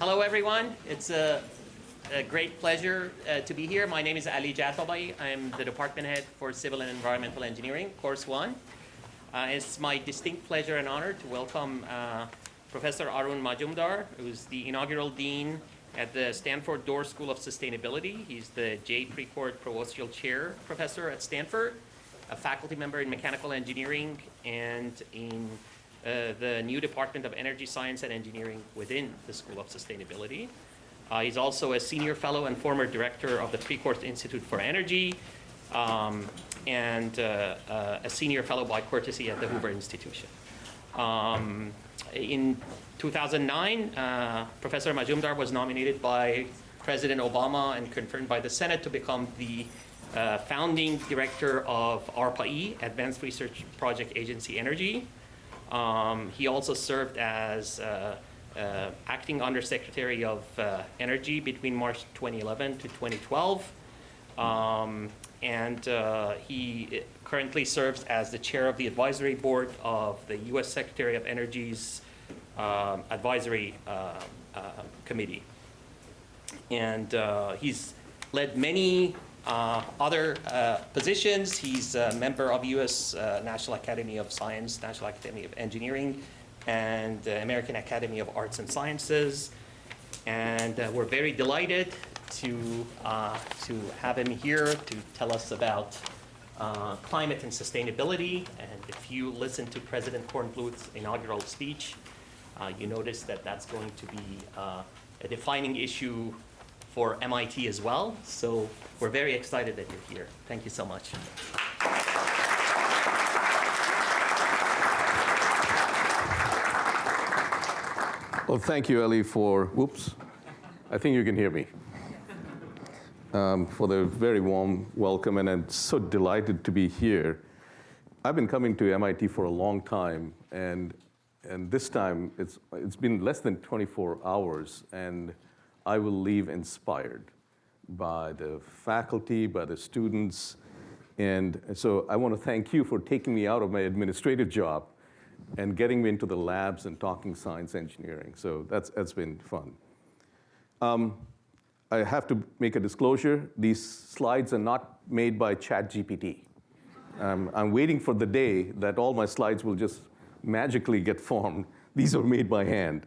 Hello, everyone. It's a great pleasure to be here. My name is Ali Jatabai. I'm the department head for Civil and Environmental Engineering, Course 1. It's my distinct pleasure and honor to welcome Professor Arun Majumdar, who's the inaugural dean at the Stanford Doerr School of Sustainability. He's the J. Precourt Provostial Chair Professor at Stanford, a faculty member in mechanical engineering and in the new Department of Energy Science and Engineering within the School of Sustainability. He's also a senior fellow and former director of the Precourt Institute for Energy, and a senior fellow by courtesy at the Hoover Institution. In 2009, Professor Majumdar was nominated by President Obama and confirmed by the Senate to become the founding director of ARPA-E, Advanced Research Project Agency Energy. He also served as acting Undersecretary of Energy between March 2011 to 2012. He currently serves as the chair of the advisory board of the U.S. Secretary of Energy's advisory committee. And he's led many other positions. He's a member of U.S. National Academy of Science, National Academy of Engineering, and the American Academy of Arts and Sciences. And we're very delighted to have him here to tell us about climate and sustainability. And if you listen to President Kornbluth's inaugural speech, you notice that that's going to be a defining issue for MIT as well. So we're very excited that you're here. Thank you so much. Well, thank you, Ellie, for, I think you can hear me, for the very warm welcome, and I'm so delighted to be here. I've been coming to MIT for a long time, and this time it's been less than 24 hours, and I will leave inspired by the faculty, by the students, and so I want to thank you for taking me out of my administrative job and getting me into the labs and talking science engineering. So that's been fun. I have to make a disclosure. These slides are not made by ChatGPT. I'm waiting for the day that all my slides will just magically get formed. These are made by hand.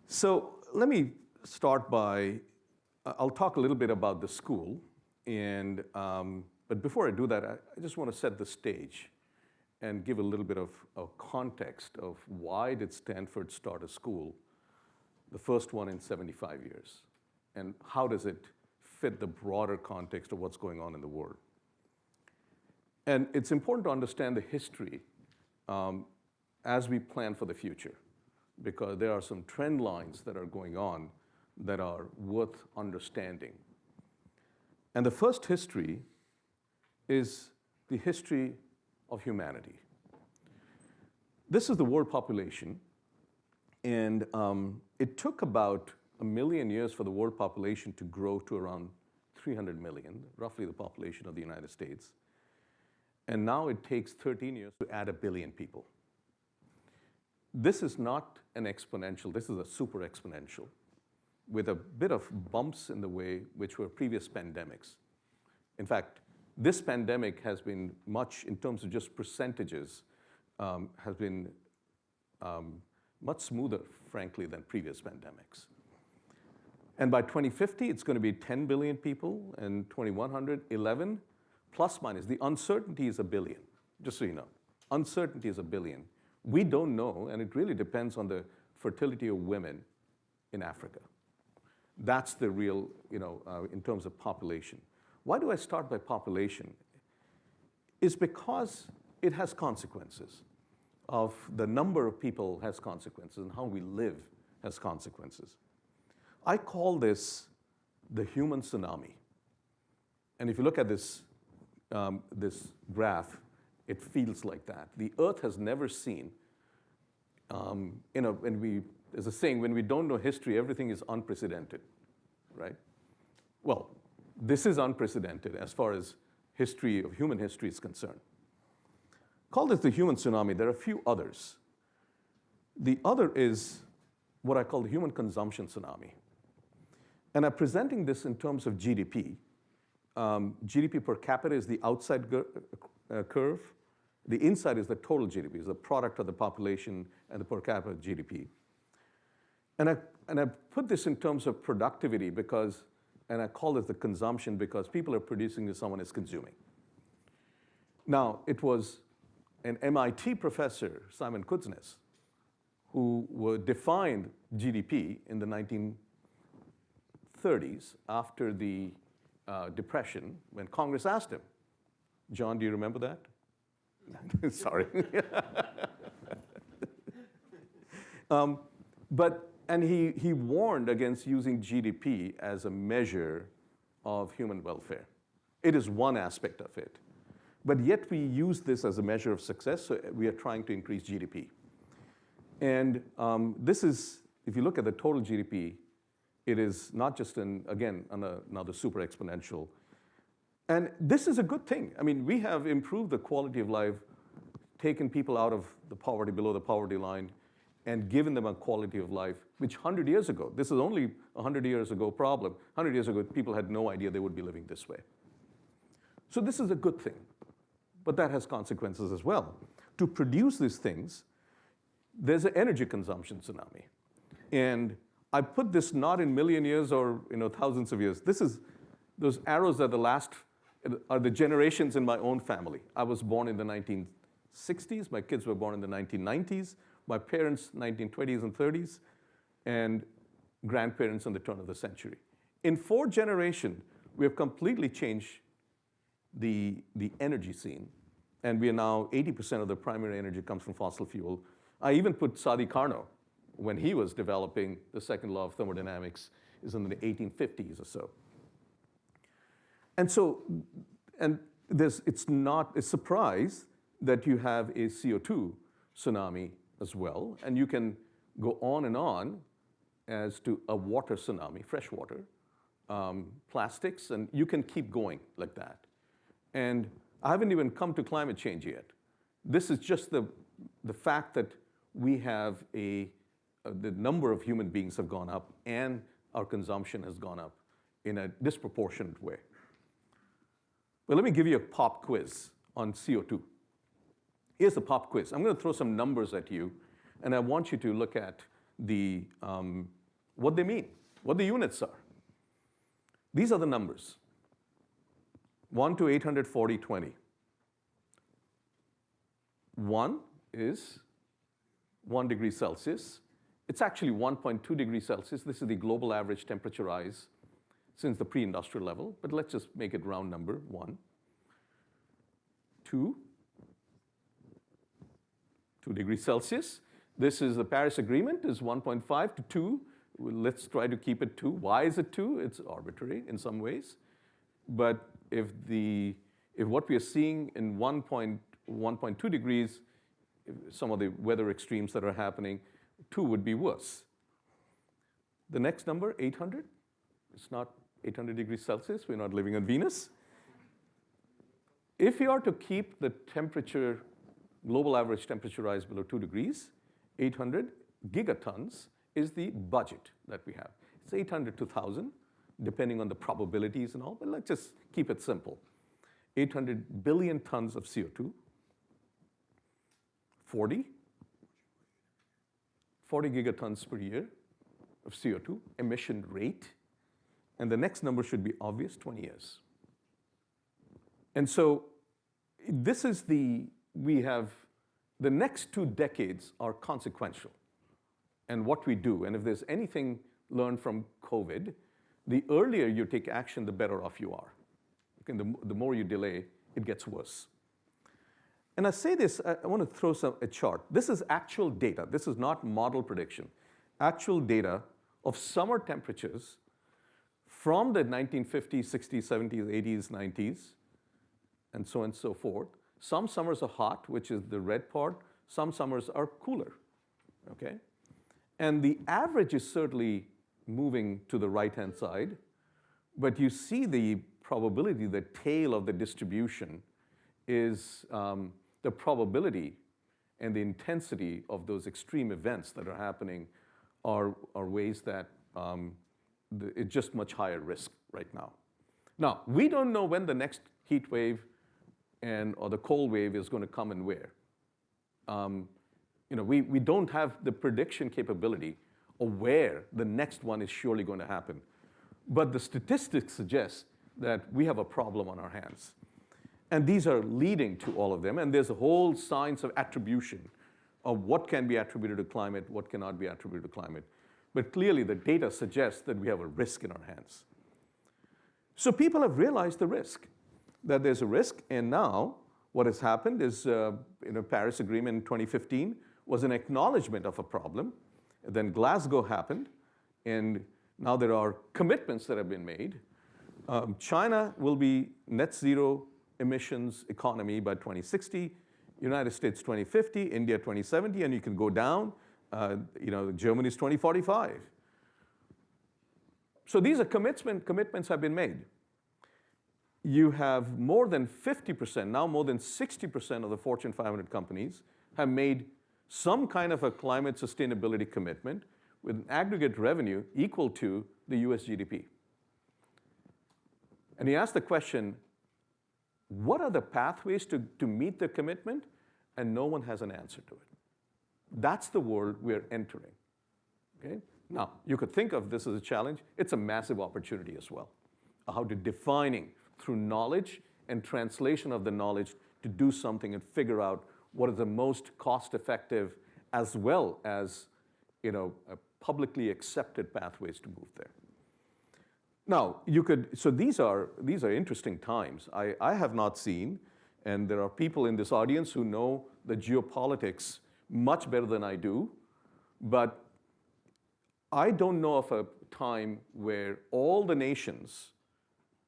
So let me start by, I'll talk a little bit about the school. But before I do that, I just want to set the stage and give a little bit of context of why did Stanford start a school, the first one in 75 years, and how does it fit the broader context of what's going on in the world. And it's important to understand the history as we plan for the future, because there are some trend lines that are going on that are worth understanding. And the first history is the history of humanity. This is the world population, and it took about 1 million years for the world population to grow to around 300 million, roughly the population of the United States. And now it takes 13 years to add 1 billion people. This is not an exponential, this is a super exponential, with a bit of bumps in the way, which were previous pandemics. In fact, this pandemic has been much, in terms of just percentages, has been much smoother, frankly, than previous pandemics. And by 2050, it's going to be 10 billion people, and 2100, 11, plus minus. The uncertainty is 1 billion, just so you know. Uncertainty is 1 billion. We don't know, and it really depends on the fertility of women in Africa. That's the real, in terms of population. Why do I start by population? It's because it has consequences. Of the number of people has consequences, and how we live has consequences. I call this the human tsunami. And if you look at this graph, it feels like that. The Earth has never seen, there's a saying, when we don't know history, everything is unprecedented, right? Well, this is unprecedented as far as human history is concerned. Call this the human tsunami. There are a few others. The other is what I call the human consumption tsunami. And I'm presenting this in terms of GDP. GDP per capita is the outside curve. The inside is the total GDP, is the product of the population and the per capita GDP. And I put this in terms of productivity because, and I call this the consumption because people are producing this, someone is consuming. Now, it was an MIT professor, Simon Kuznets, who defined GDP in the 1930s after the Depression when Congress asked him. John, do you remember that? Sorry. And he warned against using GDP as a measure of human welfare. It is one aspect of it. But yet we use this as a measure of success, so we are trying to increase GDP. And this is, if you look at the total GDP, it is not just another super exponential. And this is a good thing. I mean, we have improved the quality of life, taken people out of the poverty, below the poverty line, and given them a quality of life, which 100 years ago, this is only a 100 years ago problem. 100 years ago, people had no idea they would be living this way. So this is a good thing, but that has consequences as well. To produce these things, there's an energy consumption tsunami. And I put this not in million years or thousands of years. Those arrows are the generations in my own family. I was born in the 1960s. My kids were born in the 1990s. My parents, 1920s and 30s, and grandparents on the turn of the century. In 4 generations, we have completely changed the energy scene, and we are now 80% of the primary energy comes from fossil fuel. I even put Sadi Carnot, when he was developing the second law of thermodynamics, is in the 1850s or so. And it's not a surprise that you have a CO2 tsunami as well, and you can go on and on as to a water tsunami, fresh water, plastics, and you can keep going like that. And I haven't even come to climate change yet. This is just the fact that we have the number of human beings have gone up and our consumption has gone up in a disproportionate way. Well, let me give you a pop quiz on CO2. Here's the pop quiz. I'm going to throw some numbers at you, and I want you to look at what they mean, what the units are. These are the numbers. 1 to 840, 20. 1 is 1 degree Celsius. It's actually 1.2 degrees Celsius. This is the global average temperature rise since the pre-industrial level, but let's just make it round number, 1. 2 degrees Celsius. This is the Paris Agreement, is 1.5 to 2. Let's try to keep it 2. Why is it 2? It's arbitrary in some ways. But if what we are seeing in 1.2 degrees, some of the weather extremes that are happening, 2 would be worse. The next number, 800. It's not 800 degrees Celsius. We're not living on Venus. If you are to keep the temperature, global average temperature rise below 2 degrees, 800 gigatons is the budget that we have. It's 800 to 1,000, depending on the probabilities and all, but let's just keep it simple. 800 billion tons of CO2, 40 gigatons per year of CO2 emission rate, and the next number should be obvious, 20 years. And so this is we have the next 2 decades are consequential and what we do. And if there's anything learned from COVID, the earlier you take action, the better off you are. Okay, the more you delay, it gets worse. And I say this, I want to throw a chart. This is actual data. This is not model prediction. Actual data of summer temperatures from the 1950s, 60s, 70s, 80s, 90s, and so forth. Some summers are hot, which is the red part. Some summers are cooler, okay? And the average is certainly moving to the right-hand side, but you see the probability, the tail of the distribution is the probability and the intensity of those extreme events that are happening are ways that it's just much higher risk right now. Now, we don't know when the next heat wave or the cold wave is going to come and where. We don't have the prediction capability of where the next one is surely going to happen. But the statistics suggest that we have a problem on our hands. And these are leading to all of them. And there's a whole science of attribution of what can be attributed to climate, what cannot be attributed to climate. But clearly, the data suggests that we have a risk in our hands. So people have realized the risk, that there's a risk. And now what has happened is, Paris Agreement in 2015 was an acknowledgement of a problem. Then Glasgow happened. And now there are commitments that have been made. China will be net zero emissions economy by 2060, United States 2050, India 2070, and you can go down. Germany's 2045. So these are commitments have been made. You have more than 50%, now more than 60% of the Fortune 500 companies have made some kind of a climate sustainability commitment with an aggregate revenue equal to the US GDP. And he asked the question, what are the pathways to meet the commitment? And no one has an answer to it. That's the world we're entering. Okay? Now, you could think of this as a challenge. It's a massive opportunity as well. How to defining through knowledge and translation of the knowledge to do something and figure out what are the most cost-effective as well as publicly accepted pathways to move there. Now, so these are interesting times. I have not seen, and there are people in this audience who know the geopolitics much better than I do, but I don't know of a time where all the nations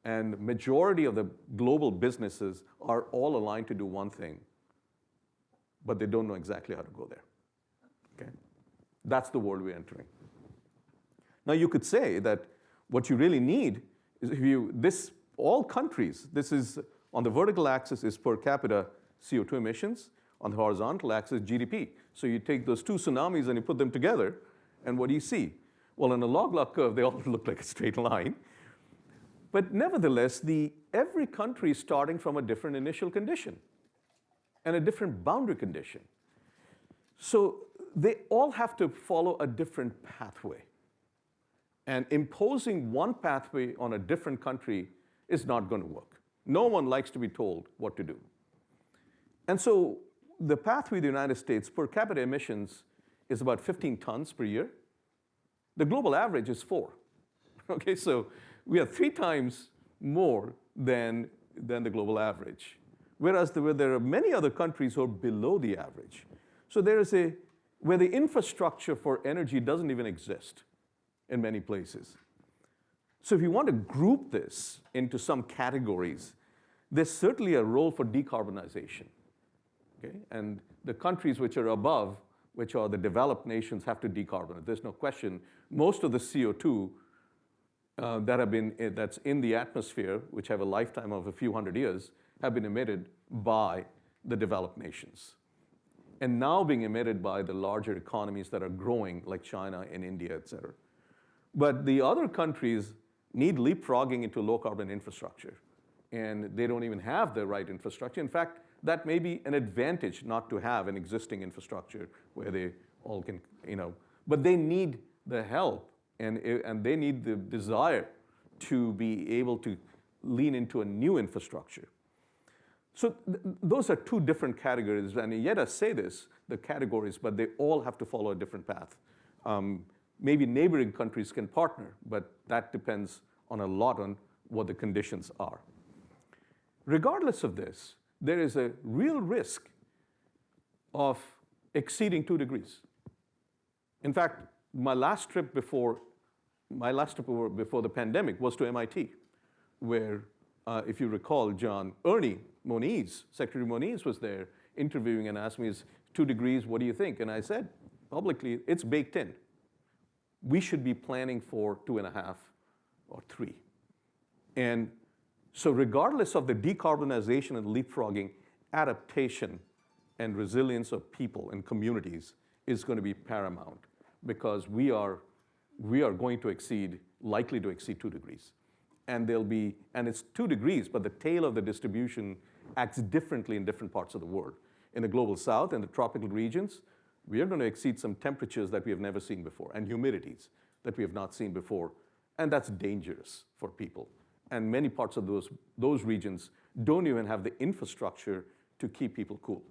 and majority of the global businesses are all aligned to do one thing, but they don't know exactly how to go there. Okay? That's the world we're entering. Now, you could say that what you really need is all countries, this is on the vertical axis is per capita CO2 emissions, on the horizontal axis GDP. So you take those two tsunamis and you put them together, and what do you see? Well, in a log-log curve, they all look like a straight line. But nevertheless, every country is starting from a different initial condition and a different boundary condition. So they all have to follow a different pathway. And imposing one pathway on a different country is not going to work. No one likes to be told what to do. And so the pathway of the United States per capita emissions is about 15 tons per year. The global average is 4. Okay, so we are 3 times more than the global average. Whereas there are many other countries who are below the average. So there is where the infrastructure for energy doesn't even exist in many places. So if you want to group this into some categories, there's certainly a role for decarbonization. Okay? And the countries which are above, which are the developed nations, have to decarbonize. There's no question. Most of the CO2 that's in the atmosphere, which have a lifetime of a few hundred years, have been emitted by the developed nations. And now being emitted by the larger economies that are growing, like China and India, et cetera. But the other countries need leapfrogging into low-carbon infrastructure. And they don't even have the right infrastructure. In fact, that may be an advantage not to have an existing infrastructure where they all can, but they need the help and they need the desire to be able to lean into a new infrastructure. So those are 2 different categories, and yet I say this, the categories, but they all have to follow a different path. Maybe neighboring countries can partner, but that depends on a lot on what the conditions are. Regardless of this, there is a real risk of exceeding 2 degrees. In fact, my last trip before the pandemic was to MIT, where, if you recall, Secretary Moniz was there interviewing and asked me, is 2 degrees, what do you think? And I said publicly, it's baked in. We should be planning for 2.5 or 3. And so regardless of the decarbonization and leapfrogging, adaptation and resilience of people and communities is going to be paramount. because we are going to likely to exceed 2 degrees. And it's 2 degrees, but the tail of the distribution acts differently in different parts of the world. In the global south and the tropical regions, we are going to exceed some temperatures that we have never seen before, and humidities that we have not seen before, and that's dangerous for people. And many parts of those regions don't even have the infrastructure to keep people cool.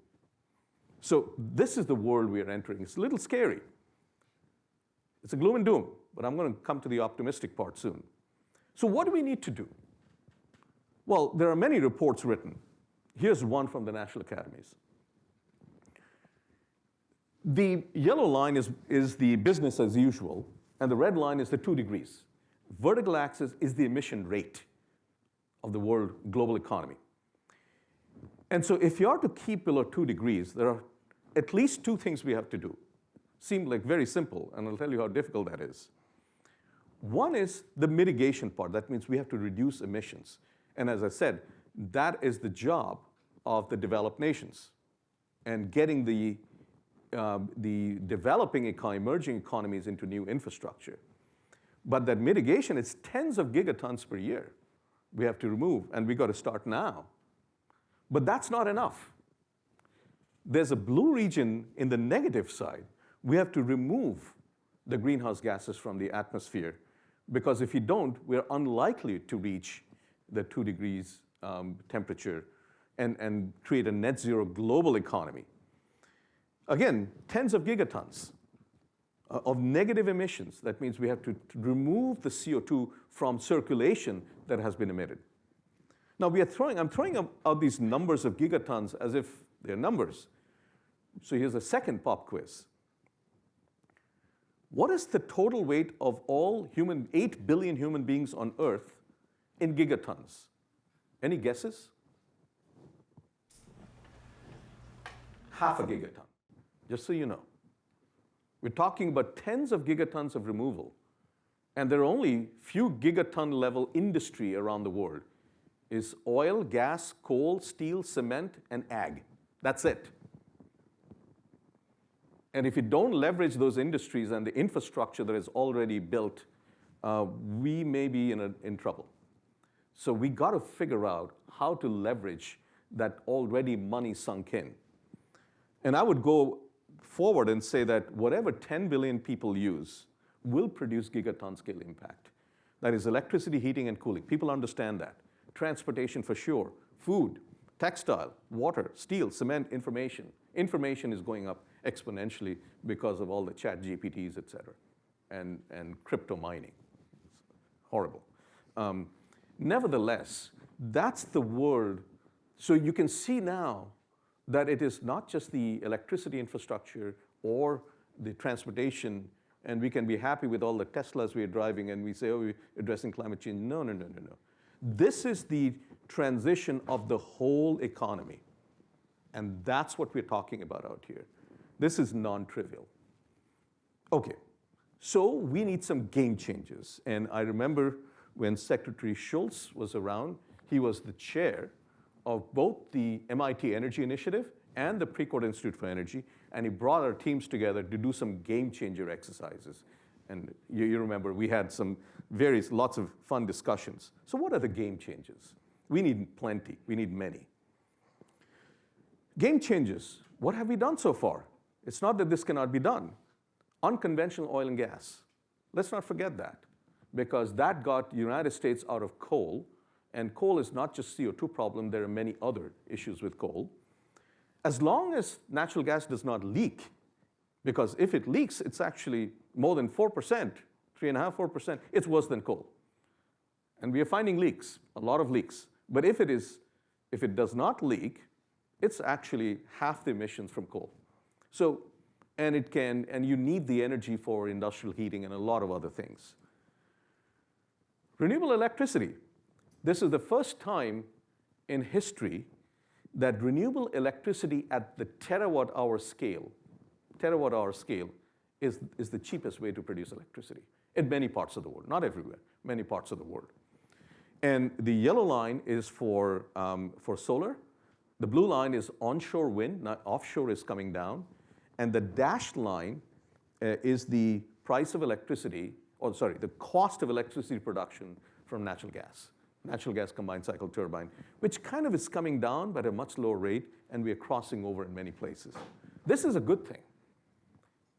So this is the world we are entering. It's a little scary. It's a gloom and doom, but I'm going to come to the optimistic part soon. So what do we need to do? Well, there are many reports written. Here's one from the National Academies. The yellow line is the business as usual, and the red line is the 2 degrees. Vertical axis is the emission rate of the world global economy. And so if you are to keep below 2 degrees, there are at least 2 things we have to do. Seem like very simple, and I'll tell you how difficult that is. One is the mitigation part. That means we have to reduce emissions. And as I said, that is the job of the developed nations. And getting the developing emerging economies into new infrastructure. But that mitigation is tens of gigatons per year we have to remove, and we got to start now. But that's not enough. There's a blue region in the negative side. We have to remove the greenhouse gases from the atmosphere, because if you don't, we're unlikely to reach the 2 degrees temperature and create a net zero global economy. Again, tens of gigatons of negative emissions. That means we have to remove the CO2 from circulation that has been emitted. Now I'm throwing out these numbers of gigatons as if they're numbers. So here's a second pop quiz. What is the total weight of all 8 billion human beings on Earth in gigatons? Any guesses? Half a gigaton, just so you know. We're talking about tens of gigatons of removal, and there are only few gigaton level industry around the world. Is oil, gas, coal, steel, cement, and ag. That's it. And if you don't leverage those industries and the infrastructure that is already built, we may be in trouble. So we got to figure out how to leverage that already money sunk in. And I would go forward and say that whatever 10 billion people use will produce gigaton scale impact. That is electricity, heating, and cooling. People understand that. Transportation for sure, food, textile, water, steel, cement, information. Information is going up exponentially because of all the chat GPTs, et cetera, and crypto mining. It's horrible. Nevertheless, that's the world. So you can see now that it is not just the electricity infrastructure or the transportation, and we can be happy with all the Teslas we are driving and we say, oh, we're addressing climate change. No. This is the transition of the whole economy. And that's what we're talking about out here. This is non-trivial. Okay, so we need some game changes. And I remember when Secretary Shultz was around, he was the chair of both the MIT Energy Initiative and the Precourt Institute for Energy, and he brought our teams together to do some game changer exercises. And you remember we had lots of fun discussions. So what are the game changes? We need plenty, we need many. Game changes, what have we done so far? It's not that this cannot be done. Unconventional oil and gas, let's not forget that, because that got the United States out of coal, and coal is not just CO2 problem, there are many other issues with coal. As long as natural gas does not leak, because if it leaks, it's actually more than 4%, 3.5%, 4%, it's worse than coal. And we are finding leaks, a lot of leaks. But if it does not leak, it's actually half the emissions from coal. So, and you need the energy for industrial heating and a lot of other things. Renewable electricity. This is the first time in history that renewable electricity at the terawatt-hour scale is the cheapest way to produce electricity in many parts of the world, not everywhere, many parts of the world. And the yellow line is for solar. The blue line is onshore wind, now offshore is coming down. And the dashed line is the price of electricity, or sorry, the cost of electricity production from natural gas combined cycle turbine, which kind of is coming down but at a much lower rate, and we are crossing over in many places. This is a good thing.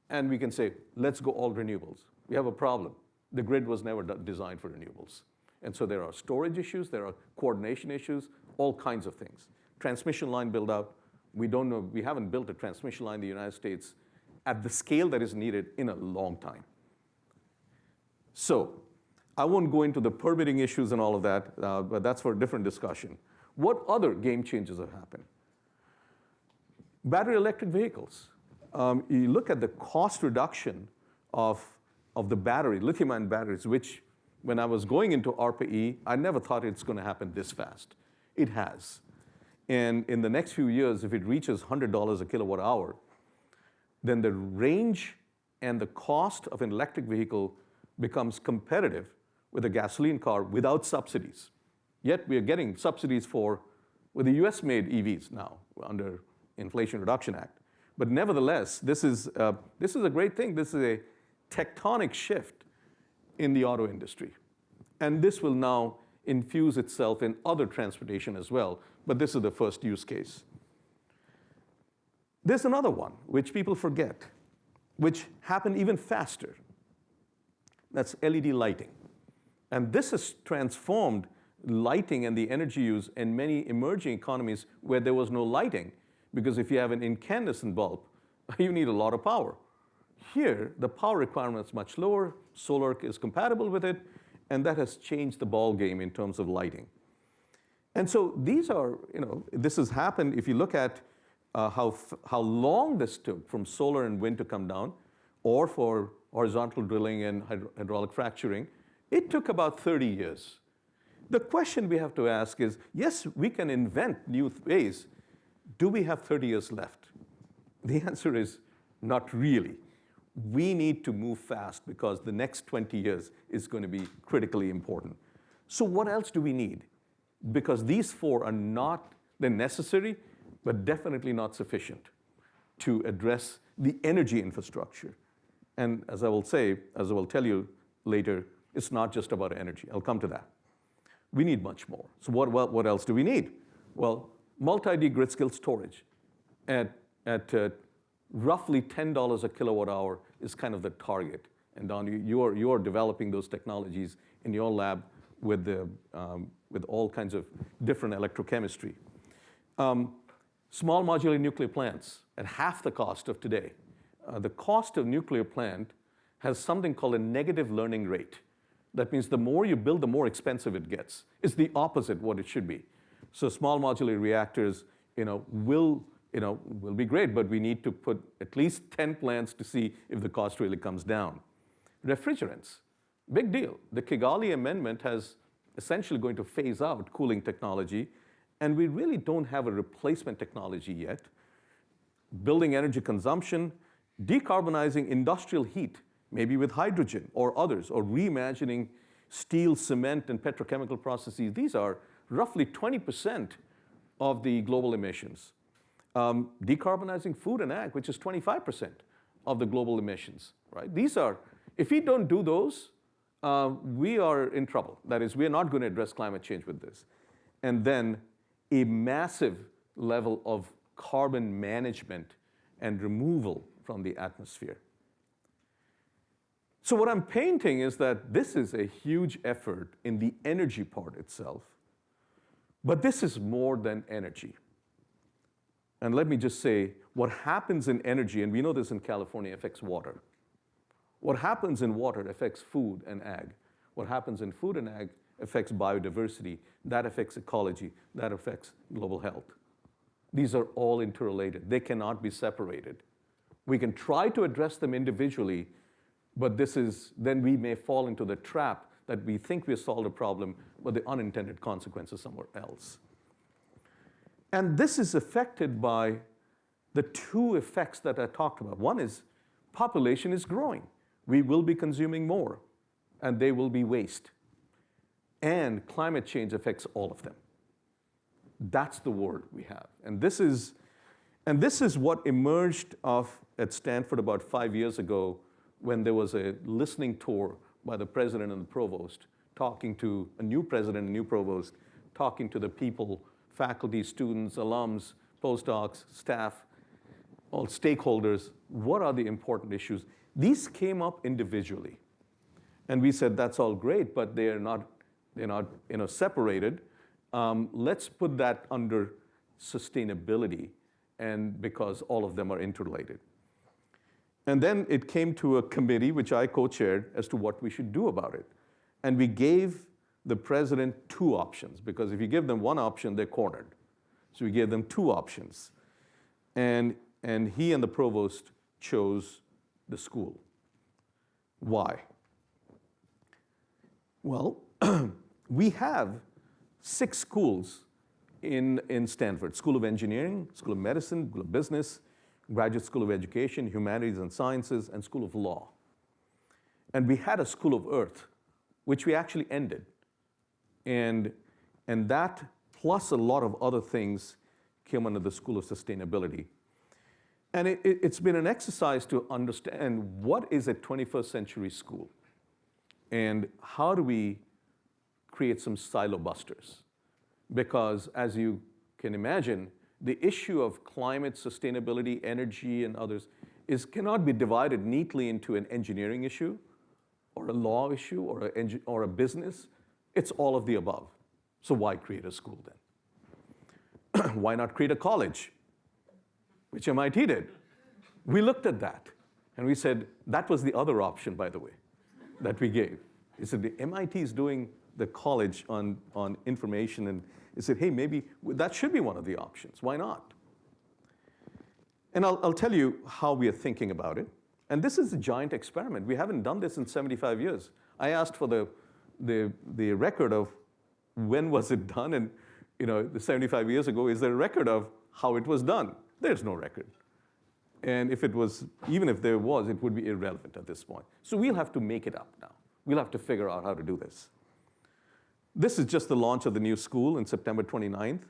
And we can say, let's go all renewables. We have a problem. The grid was never designed for renewables. And so there are storage issues, there are coordination issues, all kinds of things. Transmission line build out. We don't know, we haven't built a transmission line in the United States at the scale that is needed in a long time. So I won't go into the permitting issues and all of that, but that's for a different discussion. What other game changes have happened? Battery electric vehicles. You look at the cost reduction of the battery, lithium-ion batteries, which when I was going into ARPA-E, I never thought it's going to happen this fast. It has. And in the next few years, if it reaches $100 a kilowatt hour, then the range and the cost of an electric vehicle becomes competitive with a gasoline car without subsidies. Yet we are getting subsidies with the US-made EVs now under Inflation Reduction Act. But nevertheless, this is a great thing. This is a tectonic shift in the auto industry. And this will now infuse itself in other transportation as well, but this is the first use case. There's another one, which people forget, which happened even faster. That's LED lighting. And this has transformed lighting and the energy use in many emerging economies where there was no lighting, because if you have an incandescent bulb, you need a lot of power. Here, the power requirement is much lower, solar is compatible with it, and that has changed the ball game in terms of lighting. And so these are, this has happened, if you look at how long this took from solar and wind to come down, or for horizontal drilling and hydraulic fracturing, it took about 30 years. The question we have to ask is, yes, we can invent new ways. Do we have 30 years left? The answer is not really. We need to move fast because the next 20 years is going to be critically important. So what else do we need? Because these four are not, they're necessary, but definitely not sufficient to address the energy infrastructure. And as I will tell you later, it's not just about energy. I'll come to that. We need much more. So what else do we need? Well, multi-D grid scale storage at roughly $10 a kilowatt hour is kind of the target. And Don, you are developing those technologies in your lab with all kinds of different electrochemistry. Small modular nuclear plants at half the cost of today. The cost of nuclear plant has something called a negative learning rate. That means the more you build, the more expensive it gets. It's the opposite what it should be. So small modular reactors, will be great, but we need to put at least 10 plants to see if the cost really comes down. Refrigerants, big deal. The Kigali Amendment has essentially going to phase out cooling technology, and we really don't have a replacement technology yet. Building energy consumption, decarbonizing industrial heat, maybe with hydrogen or others, or reimagining steel, cement, and petrochemical processes. These are roughly 20% of the global emissions. Decarbonizing food and ag, which is 25% of the global emissions, right? These are, if we don't do those, we are in trouble. That is, we are not going to address climate change with this. And then a massive level of carbon management and removal from the atmosphere. So what I'm painting is that this is a huge effort in the energy part itself, but this is more than energy. And let me just say, what happens in energy, and we know this in California, affects water. What happens in water affects food and ag. What happens in food and ag affects biodiversity. That affects ecology. That affects global health. These are all interrelated. They cannot be separated. We can try to address them individually, but then we may fall into the trap that we think we solved a problem, but the unintended consequences somewhere else. And this is affected by the two effects that I talked about. One is population is growing. We will be consuming more, and there will be waste. And climate change affects all of them. That's the world we have. And this is what emerged at Stanford about 5 years ago when there was a listening tour by the president and the provost, talking to a new president and new provost, talking to the people, faculty, students, alums, postdocs, staff, all stakeholders. What are the important issues? These came up individually. And we said, that's all great, but they're not separated. Let's put that under sustainability, and because all of them are interrelated. And then it came to a committee, which I co-chaired, as to what we should do about it. And we gave the president two options, because if you give them one option, they're cornered. So we gave them two options. And he and the provost chose the school. Why? Well, we have 6 schools in Stanford: School of Engineering, School of Medicine, School of Business, Graduate School of Education, Humanities and Sciences, and School of Law. And we had a School of Earth, which we actually ended. And that, plus a lot of other things, came under the School of Sustainability. And it's been an exercise to understand what is a 21st century school, and how do we create some silo busters? Because as you can imagine, the issue of climate, sustainability, energy, and others cannot be divided neatly into an engineering issue, or a law issue, or a business. It's all of the above. So why create a school then? Why not create a college? Which MIT did. We looked at that, and we said, that was the other option, by the way, that we gave. We said, the MIT is doing the college on information, and he said, hey, maybe that should be one of the options. Why not? And I'll tell you how we are thinking about it. And this is a giant experiment. We haven't done this in 75 years. I asked for the record of when was it done, and the 75 years ago, is there a record of how it was done? There's no record. And even if there was, it would be irrelevant at this point. So we'll have to make it up now. We'll have to figure out how to do this. This is just the launch of the new school on September 29th,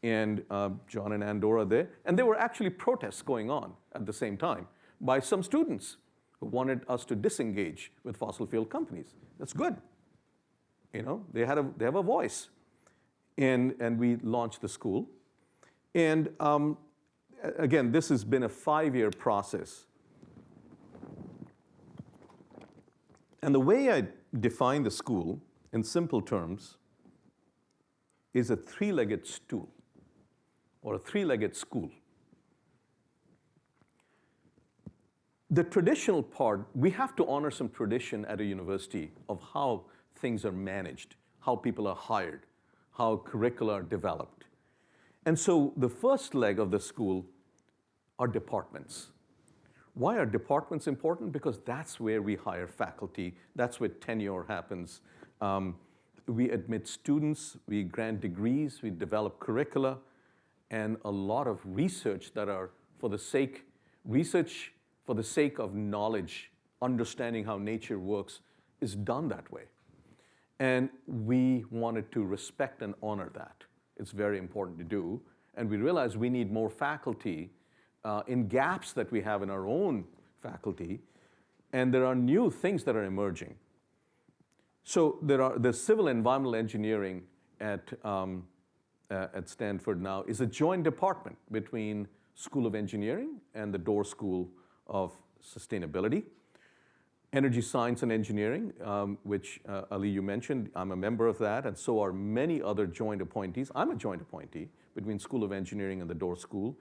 and John and Ann Doerr are there. And there were actually protests going on at the same time by some students who wanted us to disengage with fossil fuel companies. That's good. They have a voice. And we launched the school. And again, this has been a 5-year process. And the way I define the school, in simple terms, is a 3-legged stool, or a 3-legged school. The traditional part, we have to honor some tradition at a university of how things are managed, how people are hired, how curricula are developed. And so the first leg of the school are departments. Why are departments important? Because that's where we hire faculty, that's where tenure happens. We admit students, we grant degrees, we develop curricula, and a lot of research that are for the sake of knowledge, understanding how nature works, is done that way. And we wanted to respect and honor that. It's very important to do. And we realized we need more faculty in gaps that we have in our own faculty. And there are new things that are emerging. So the civil environmental engineering at Stanford now is a joint department between School of Engineering and the Doerr School of Sustainability. Energy Science and Engineering, which Ali, you mentioned, I'm a member of that, and so are many other joint appointees. I'm a joint appointee between School of Engineering and the Doerr School.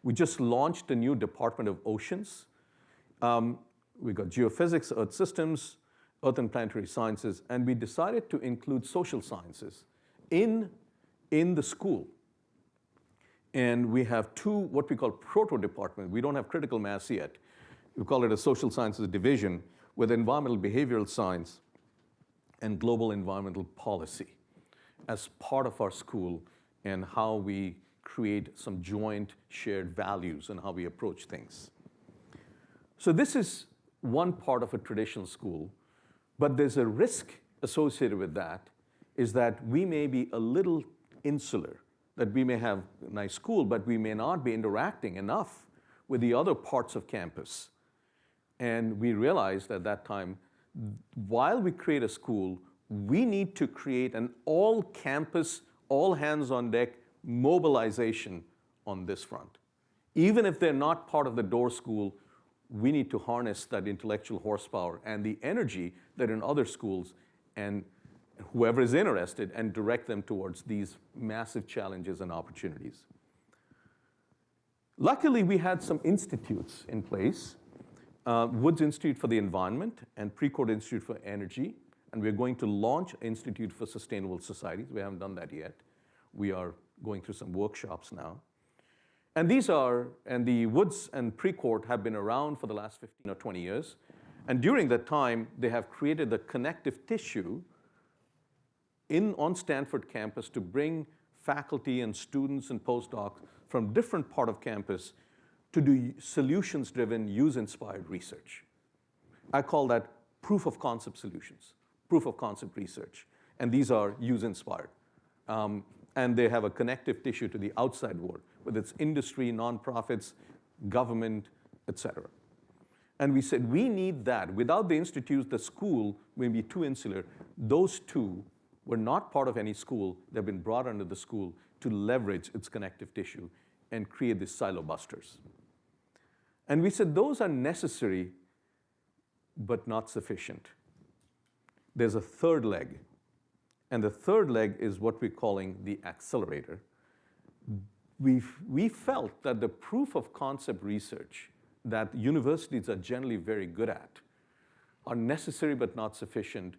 We just launched a new Department of Oceans. We got Geophysics, Earth Systems, Earth and Planetary Sciences, and we decided to include social sciences in the school. And we have 2 what we call proto-departments. We don't have critical mass yet. We call it a social sciences division with environmental behavioral science and global environmental policy as part of our school, and how we create some joint shared values and how we approach things. So this is one part of a traditional school, but there's a risk associated with that, is that we may be a little insular, that we may have a nice school, but we may not be interacting enough with the other parts of campus. And we realized at that time, while we create a school, we need to create an all-campus, all-hands-on-deck mobilization on this front. Even if they're not part of the Doerr School, we need to harness that intellectual horsepower and the energy that in other schools, and whoever is interested, and direct them towards these massive challenges and opportunities. Luckily, we had some institutes in place, Woods Institute for the Environment and Precourt Institute for Energy, and we're going to launch an Institute for Sustainable Societies. We haven't done that yet. We are going through some workshops now. And the Woods and Precourt have been around for the last 15 or 20 years. And during that time, they have created the connective tissue on Stanford campus to bring faculty and students and postdocs from different part of campus to do solutions-driven, use-inspired research. I call that proof of concept solutions, proof of concept research. And these are use-inspired. And they have a connective tissue to the outside world, whether it's industry, nonprofits, government, et cetera. And we said, we need that. Without the institutes, the school will be too insular. Those two were not part of any school. They've been brought under the school to leverage its connective tissue and create these silo busters. And we said, those are necessary, but not sufficient. There's a third leg. And the third leg is what we're calling the accelerator. We felt that the proof of concept research that universities are generally very good at are necessary but not sufficient,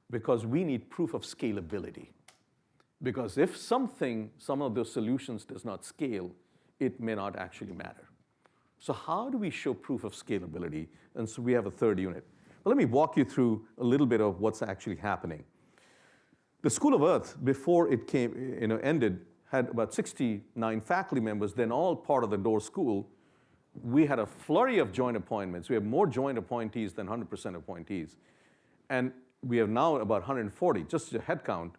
because we need proof of scalability. Because if some of those solutions does not scale, it may not actually matter. So how do we show proof of scalability? And so we have a third unit. Well, let me walk you through a little bit of what's actually happening. The School of Earth, before it ended, had about 69 faculty members, then all part of the Doerr School. We had a flurry of joint appointments. We have more joint appointees than 100% appointees. And we have now about 140, just a head count,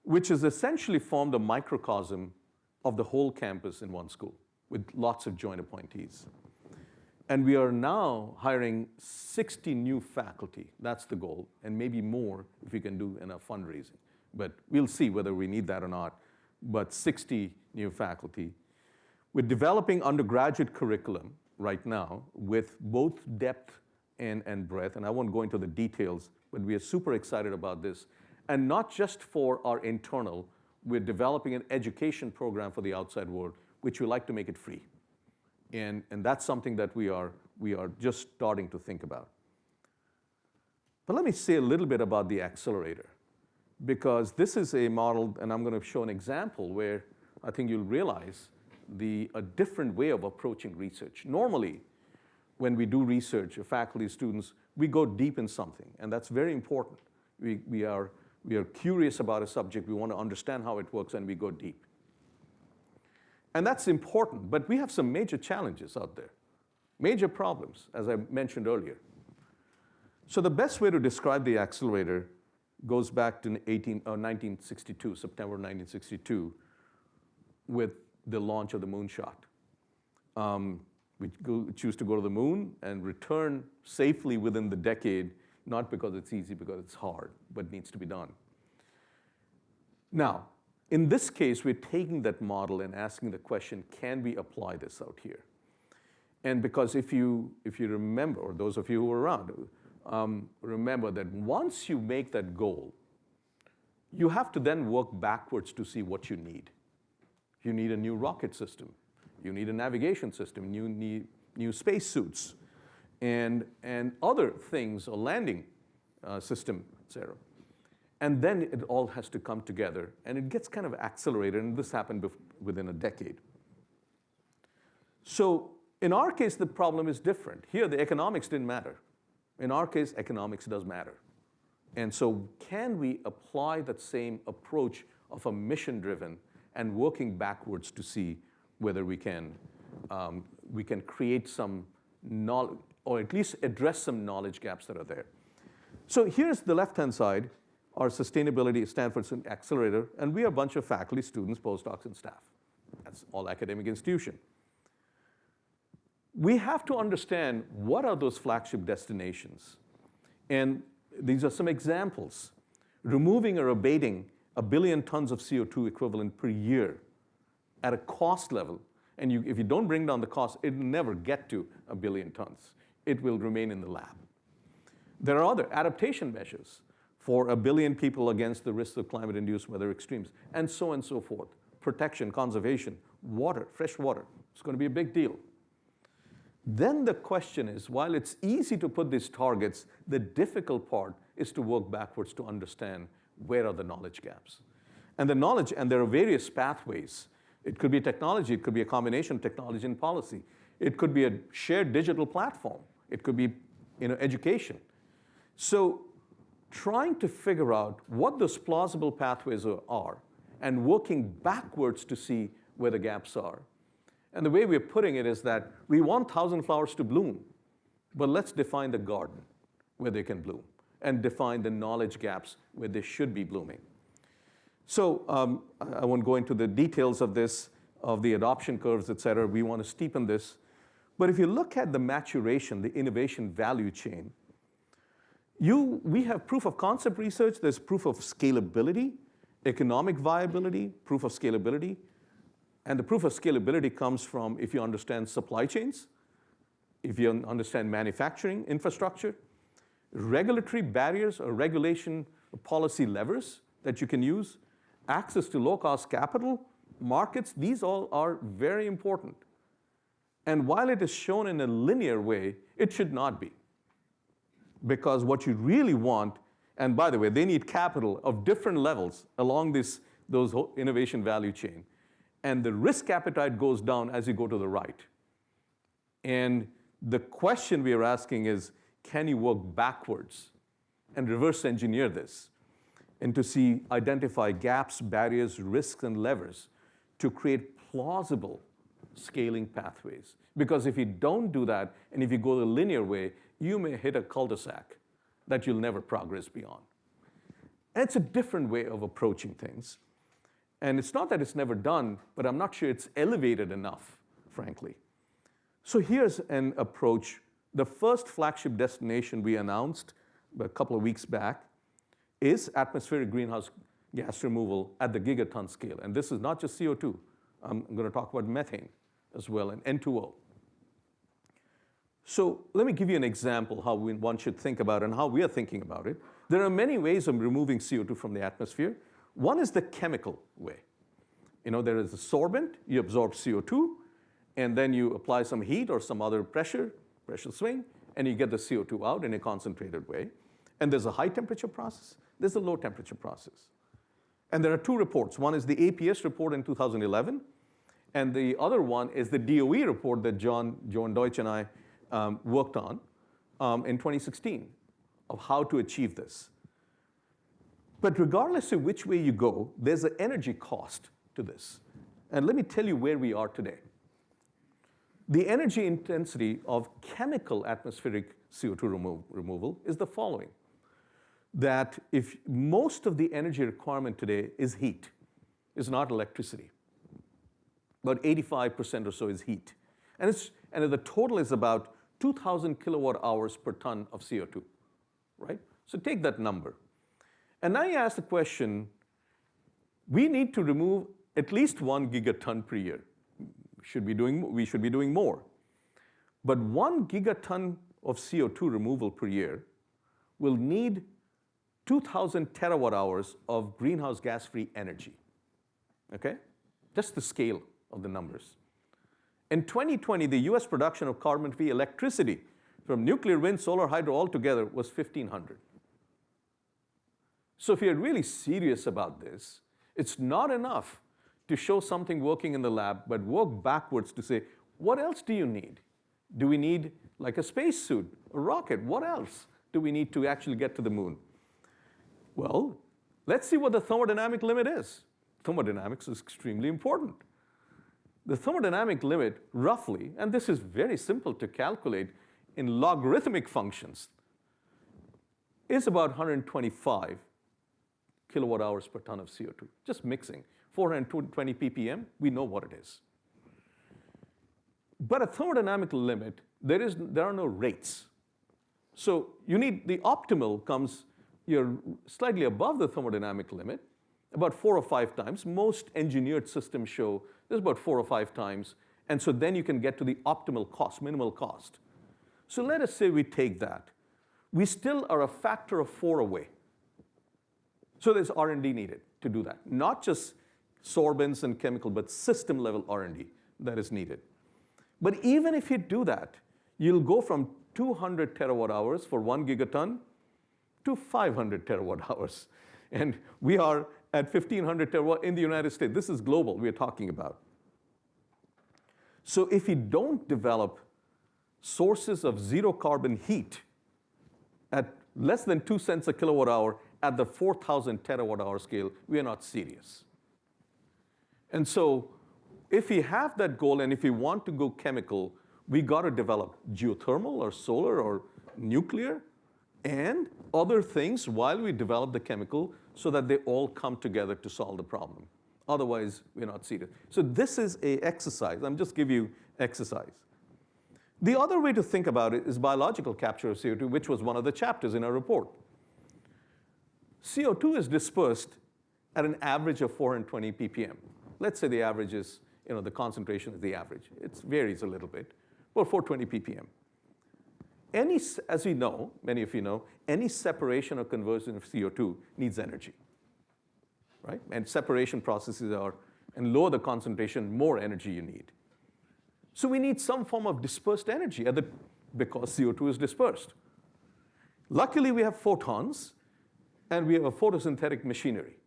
which has essentially formed a microcosm of the whole campus in one school with lots of joint appointees. And we are now hiring 60 new faculty. That's the goal, and maybe more if we can do enough fundraising. But we'll see whether we need that or not. But 60 new faculty. We're developing undergraduate curriculum right now with both depth and breadth, and I won't go into the details, but we are super excited about this. And not just for our internal, we're developing an education program for the outside world, which we like to make it free. And that's something that we are just starting to think about. But let me say a little bit about the accelerator, because this is a model, and I'm going to show an example where I think you'll realize a different way of approaching research. Normally, when we do research, faculty, students, we go deep in something, and that's very important. We are curious about a subject, we want to understand how it works, and we go deep. And that's important, but we have some major challenges out there, major problems, as I mentioned earlier. So the best way to describe the accelerator goes back to 1962, September 1962, with the launch of the moonshot. We choose to go to the moon and return safely within the decade, not because it's easy, because it's hard, but needs to be done. Now, in this case, we're taking that model and asking the question, can we apply this out here? And because if you remember, or those of you who were around, remember that once you make that goal, you have to then work backwards to see what you need. You need a new rocket system. You need a navigation system. You need new spacesuits and other things, a landing system, et cetera. And then it all has to come together, and it gets kind of accelerated, and this happened within a decade. So in our case, the problem is different. Here, the economics didn't matter. In our case, economics does matter. And so can we apply that same approach of a mission-driven and working backwards to see whether we can create some knowledge, or at least address some knowledge gaps that are there. So here's the left-hand side, our sustainability Stanford Accelerator, and we are a bunch of faculty, students, postdocs, and staff. That's all academic institution. we have to understand what are those flagship destinations. And these are some examples. Removing or abating 1 billion tons of CO2 equivalent per year at a cost level. And if you don't bring down the cost, it will never get to 1 billion tons. It will remain in the lab. There are other adaptation measures for 1 billion people against the risks of climate-induced weather extremes, and so forth. Protection, conservation, water, fresh water. It's going to be a big deal. Then the question is, while it's easy to put these targets, the difficult part is to work backwards to understand where are the knowledge gaps. And the knowledge, and there are various pathways. It could be technology, it could be a combination of technology and policy. It could be a shared digital platform. It could be education. So trying to figure out what those plausible pathways are and working backwards to see where the gaps are. And the way we're putting it is that we want 1,000 flowers to bloom, but let's define the garden where they can bloom and define the knowledge gaps where they should be blooming. So I won't go into the details of this, of the adoption curves, et cetera. We want to steepen this. But if you look at the maturation, the innovation value chain, we have proof of concept research, there's proof of scalability, economic viability, proof of scalability. And the proof of scalability comes from if you understand supply chains, if you understand manufacturing infrastructure, regulatory barriers or regulation policy levers that you can use, access to low-cost capital, markets, these all are very important. And while it is shown in a linear way, it should not be. Because what you really want, and by the way, they need capital of different levels along those innovation value chain. And the risk appetite goes down as you go to the right. And the question we are asking is, can you work backwards and reverse engineer this? And to identify gaps, barriers, risks, and levers to create plausible scaling pathways. Because if you don't do that, and if you go the linear way, you may hit a cul-de-sac that you'll never progress beyond. And it's a different way of approaching things. And it's not that it's never done, but I'm not sure it's elevated enough, frankly. So here's an approach. The first flagship destination we announced a couple of weeks back is atmospheric greenhouse gas removal at the gigaton scale. And this is not just CO2. I'm going to talk about methane as well, and N2O. So let me give you an example how one should think about it and how we are thinking about it. There are many ways of removing CO2 from the atmosphere. One is the chemical way. There is a sorbent, you absorb CO2, and then you apply some heat or some other pressure swing, and you get the CO2 out in a concentrated way. And there's a high temperature process, there's a low temperature process. And there are two reports. One is the APS report in 2011, and the other one is the DOE report that Joan Deutsch and I worked on in 2016 of how to achieve this. But regardless of which way you go, there's an energy cost to this. And let me tell you where we are today. The energy intensity of chemical atmospheric CO2 removal is the following. That if most of the energy requirement today is heat, is not electricity. About 85% or so is heat. And the total is about 2,000 kilowatt hours per ton of CO2, right? So take that number. And now you ask the question, we need to remove at least 1 gigaton per year. We should be doing more. But 1 gigaton of CO2 removal per year will need 2,000 terawatt hours of greenhouse gas-free energy, okay? Just the scale of the numbers. In 2020, the US production of carbon-free electricity from nuclear, wind, solar, hydro altogether was 1,500. So if you're really serious about this, it's not enough to show something working in the lab, but work backwards to say, what else do you need? Do we need like a spacesuit, a rocket? What else do we need to actually get to the moon? Well, let's see what the thermodynamic limit is. Thermodynamics is extremely important. The thermodynamic limit, roughly, and this is very simple to calculate in logarithmic functions, is about 125 kilowatt hours per ton of CO2, just mixing. 420 ppm, we know what it is. But a thermodynamic limit, there are no rates. So you need, the optimal comes, you're slightly above the thermodynamic limit, about 4 or 5 times. Most engineered systems show there's about 4 or 5 times. And so then you can get to the optimal cost, minimal cost. So let us say we take that. We still are a factor of 4 away. So there's R&D needed to do that. Not just sorbents and chemical, but system level R&D that is needed. But even if you do that, you'll go from 200 terawatt hours for 1 gigaton to 500 terawatt hours. And we are at 1,500 terawatt in the United States. This is global we're talking about. So if you don't develop sources of zero carbon heat at less than 2 cents a kilowatt hour at the 4,000 terawatt hour scale, we are not serious. And so if we have that goal and if we want to go chemical, we got to develop geothermal or solar or nuclear and other things while we develop the chemical so that they all come together to solve the problem. Otherwise, we're not serious. So this is an exercise. I'm just giving you exercise. The other way to think about it is biological capture of CO2, which was one of the chapters in our report. CO2 is dispersed at an average of 420 ppm. Let's say the average is, the concentration is the average. It varies a little bit, but 420 ppm. As we know, many of you know, any separation or conversion of CO2 needs energy, right? And separation processes and lower the concentration, more energy you need. So we need some form of dispersed energy because CO2 is dispersed. Luckily, we have photons, and we have a photosynthetic machinery.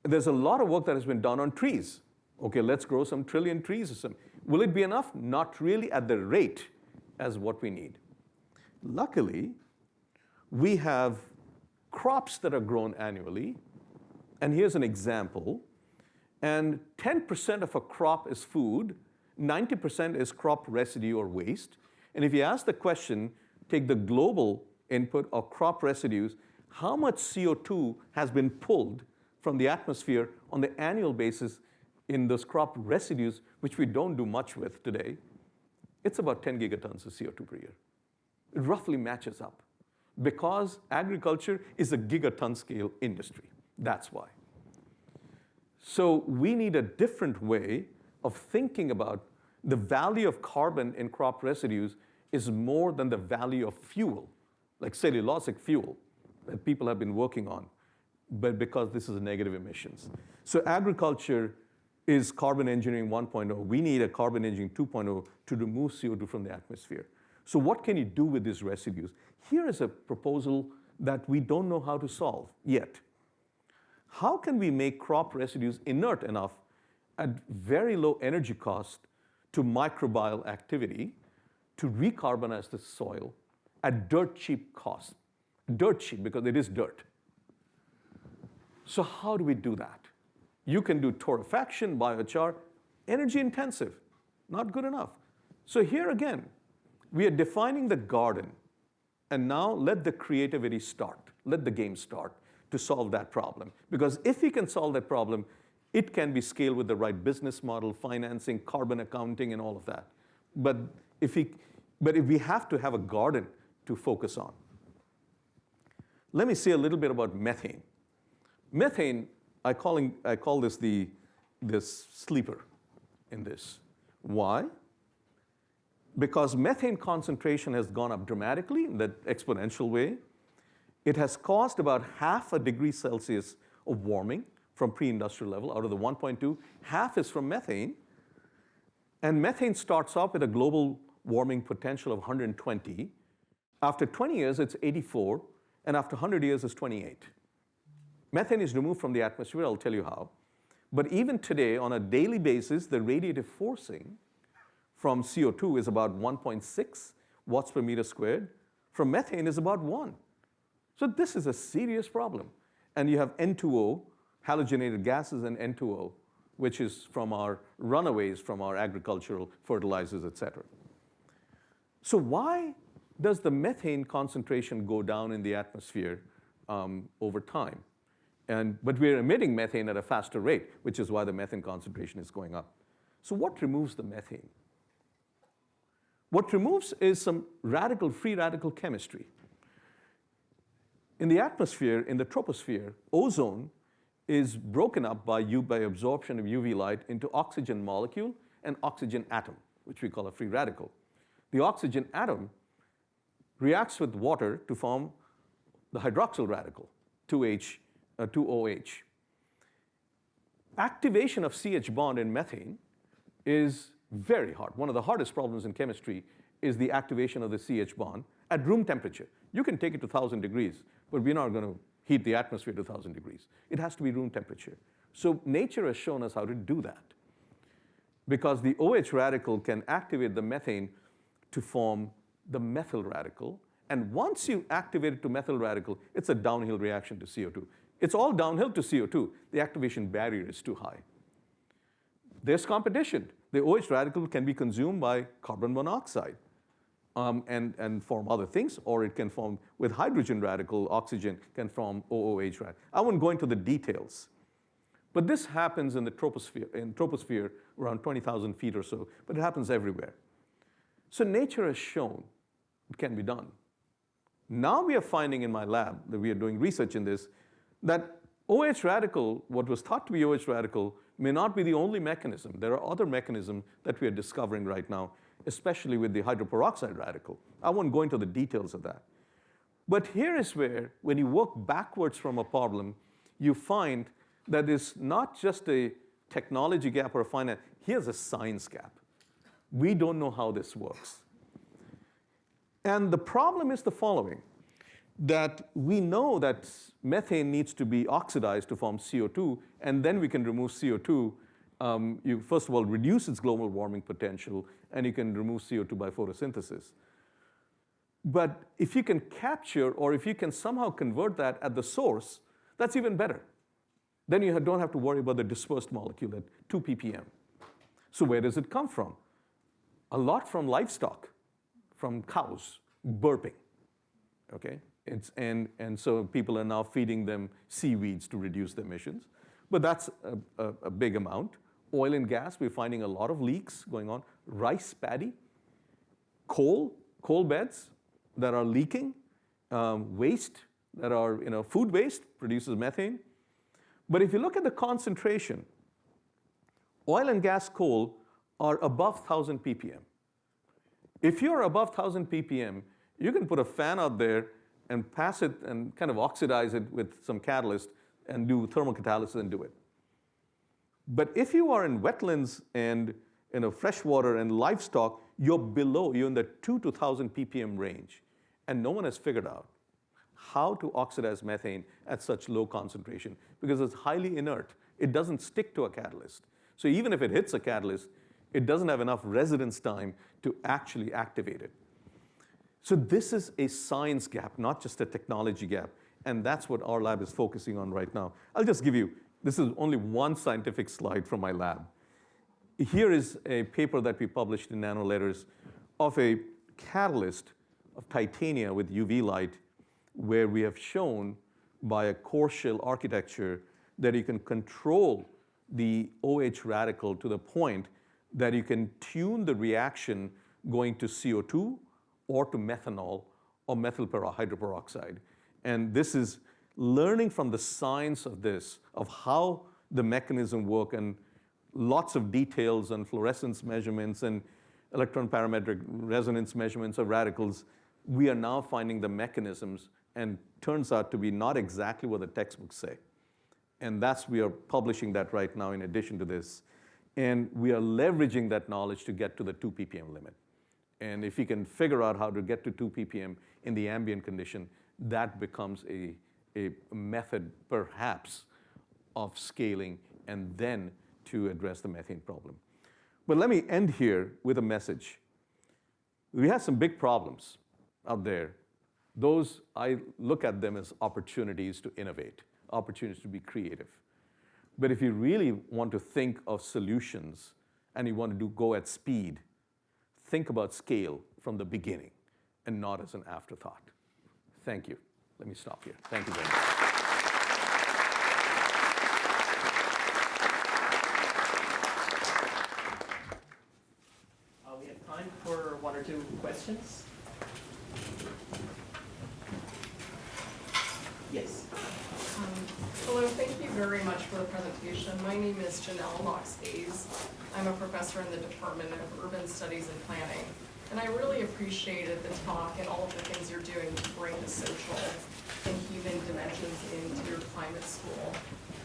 There's a lot of work that has been done on trees. Okay, let's grow some trillion trees or something. Will it be enough? Not really at the rate as what we need. Luckily, we have crops that are grown annually. And here's an example. And 10% of a crop is food, 90% is crop residue or waste. And if you ask the question, take the global input of crop residues, how much CO2 has been pulled from the atmosphere on the annual basis in those crop residues, which we don't do much with today? It's about 10 gigatons of CO2 per year. It roughly matches up because agriculture is a gigaton scale industry. That's why. So we need a different way of thinking about the value of carbon in crop residues is more than the value of fuel, like cellulosic fuel that people have been working on, but because this is negative emissions. So agriculture is carbon engineering 1.0. We need a carbon engineering 2.0 to remove CO2 from the atmosphere. So what can you do with these residues? Here is a proposal that we don't know how to solve yet. How can we make crop residues inert enough at very low energy cost to microbial activity to recarbonize the soil at dirt cheap cost? Dirt cheap because it is dirt. So how do we do that? You can do torrefaction, biochar, energy intensive, not good enough. So here again, we are defining the garden, and now let the creativity start, let the game start to solve that problem. Because if we can solve that problem, it can be scaled with the right business model, financing, carbon accounting, and all of that. But if we have to have a garden to focus on. Let me say a little bit about methane. Methane, I call this this sleeper in this. Why? Because methane concentration has gone up dramatically in that exponential way. It has caused about 0.5 degree Celsius of warming from pre-industrial level. Out of the 1.2, half is from methane. And methane starts off with a global warming potential of 120. After 20 years, it's 84. And after 100 years, it's 28. Methane is removed from the atmosphere. I'll tell you how. But even today, on a daily basis, the radiative forcing from CO2 is about 1.6 watts per meter squared. From methane is about 1. So this is a serious problem. And you have N2O, halogenated gases, and N2O, which is from our runaways from our agricultural fertilizers, et cetera. So why does the methane concentration go down in the atmosphere over time? But we're emitting methane at a faster rate, which is why the methane concentration is going up. So what removes the methane? What removes is some free radical chemistry. In the atmosphere, in the troposphere, ozone is broken up by absorption of UV light into oxygen molecule and oxygen atom, which we call a free radical. The oxygen atom reacts with water to form the hydroxyl radical, 2OH. Activation of CH bond in methane is very hard. One of the hardest problems in chemistry is the activation of the CH bond at room temperature. You can take it to 1,000 degrees, but we're not going to heat the atmosphere to 1,000 degrees. It has to be room temperature. So nature has shown us how to do that, because the OH radical can activate the methane to form the methyl radical. And once you activate it to methyl radical, it's a downhill reaction to CO2. It's all downhill to CO2. The activation barrier is too high. There's competition. The OH radical can be consumed by carbon monoxide and form other things, or it can form with hydrogen radical, oxygen can form OOH radical. I won't go into the details. But this happens in the troposphere around 20,000 feet or so, but it happens everywhere. So nature has shown it can be done. Now we are finding in my lab that we are doing research in this, that OH radical, what was thought to be OH radical, may not be the only mechanism. There are other mechanisms that we are discovering right now, especially with the hydroperoxide radical. I won't go into the details of that. But here is where, when you work backwards from a problem, you find that it's not just a technology gap or a finance, here's a science gap. We don't know how this works. And the problem is the following, that we know that methane needs to be oxidized to form CO2, and then we can remove CO2. You first of all reduce its global warming potential, and you can remove CO2 by photosynthesis. But if you can capture, or if you can somehow convert that at the source, that's even better. Then you don't have to worry about the dispersed molecule at 2 ppm. So where does it come from? A lot from livestock, from cows burping, okay? And so people are now feeding them seaweeds to reduce the emissions. But that's a big amount. Oil and gas, we're finding a lot of leaks going on. Rice paddy, coal beds that are leaking, waste that are, food waste produces methane. But if you look at the concentration, oil and gas coal are above 1,000 ppm. If you're above 1,000 ppm, you can put a fan out there and pass it and kind of oxidize it with some catalyst and do thermal catalysis and do it. But if you are in wetlands and freshwater and livestock, you're in the 2 to 1,000 ppm range. And no one has figured out how to oxidize methane at such low concentration, because it's highly inert. It doesn't stick to a catalyst. So even if it hits a catalyst, it doesn't have enough residence time to actually activate it. So this is a science gap, not just a technology gap. And that's what our lab is focusing on right now. I'll just give you, this is only one scientific slide from my lab. Here is a paper that we published in Nano Letters of a catalyst of titania with UV light, where we have shown by a core shell architecture that you can control the OH radical to the point that you can tune the reaction going to CO2 or to methanol or methyl hydroperoxide. And this is learning from the science of this, of how the mechanism work, and lots of details on fluorescence measurements and electron parametric resonance measurements of radicals. We are now finding the mechanisms, and turns out to be not exactly what the textbooks say. And we are publishing that right now in addition to this. And we are leveraging that knowledge to get to the 2 ppm limit. And if you can figure out how to get to 2 ppm in the ambient condition, that becomes a method perhaps of scaling and then to address the methane problem. But let me end here with a message. We have some big problems out there. Those, I look at them as opportunities to innovate, opportunities to be creative. But if you really want to think of solutions and you want to go at speed, think about scale from the beginning and not as an afterthought. Thank you. Let me stop here. Thank you very much. Time for one or two questions. Yes. Hello, thank you very much for the presentation. My name is Janelle Knox-Hayes. I'm a professor in the Department of Urban Studies and Planning. And I really appreciated the talk and all of the things you're doing to bring the social and human dimensions into your climate school.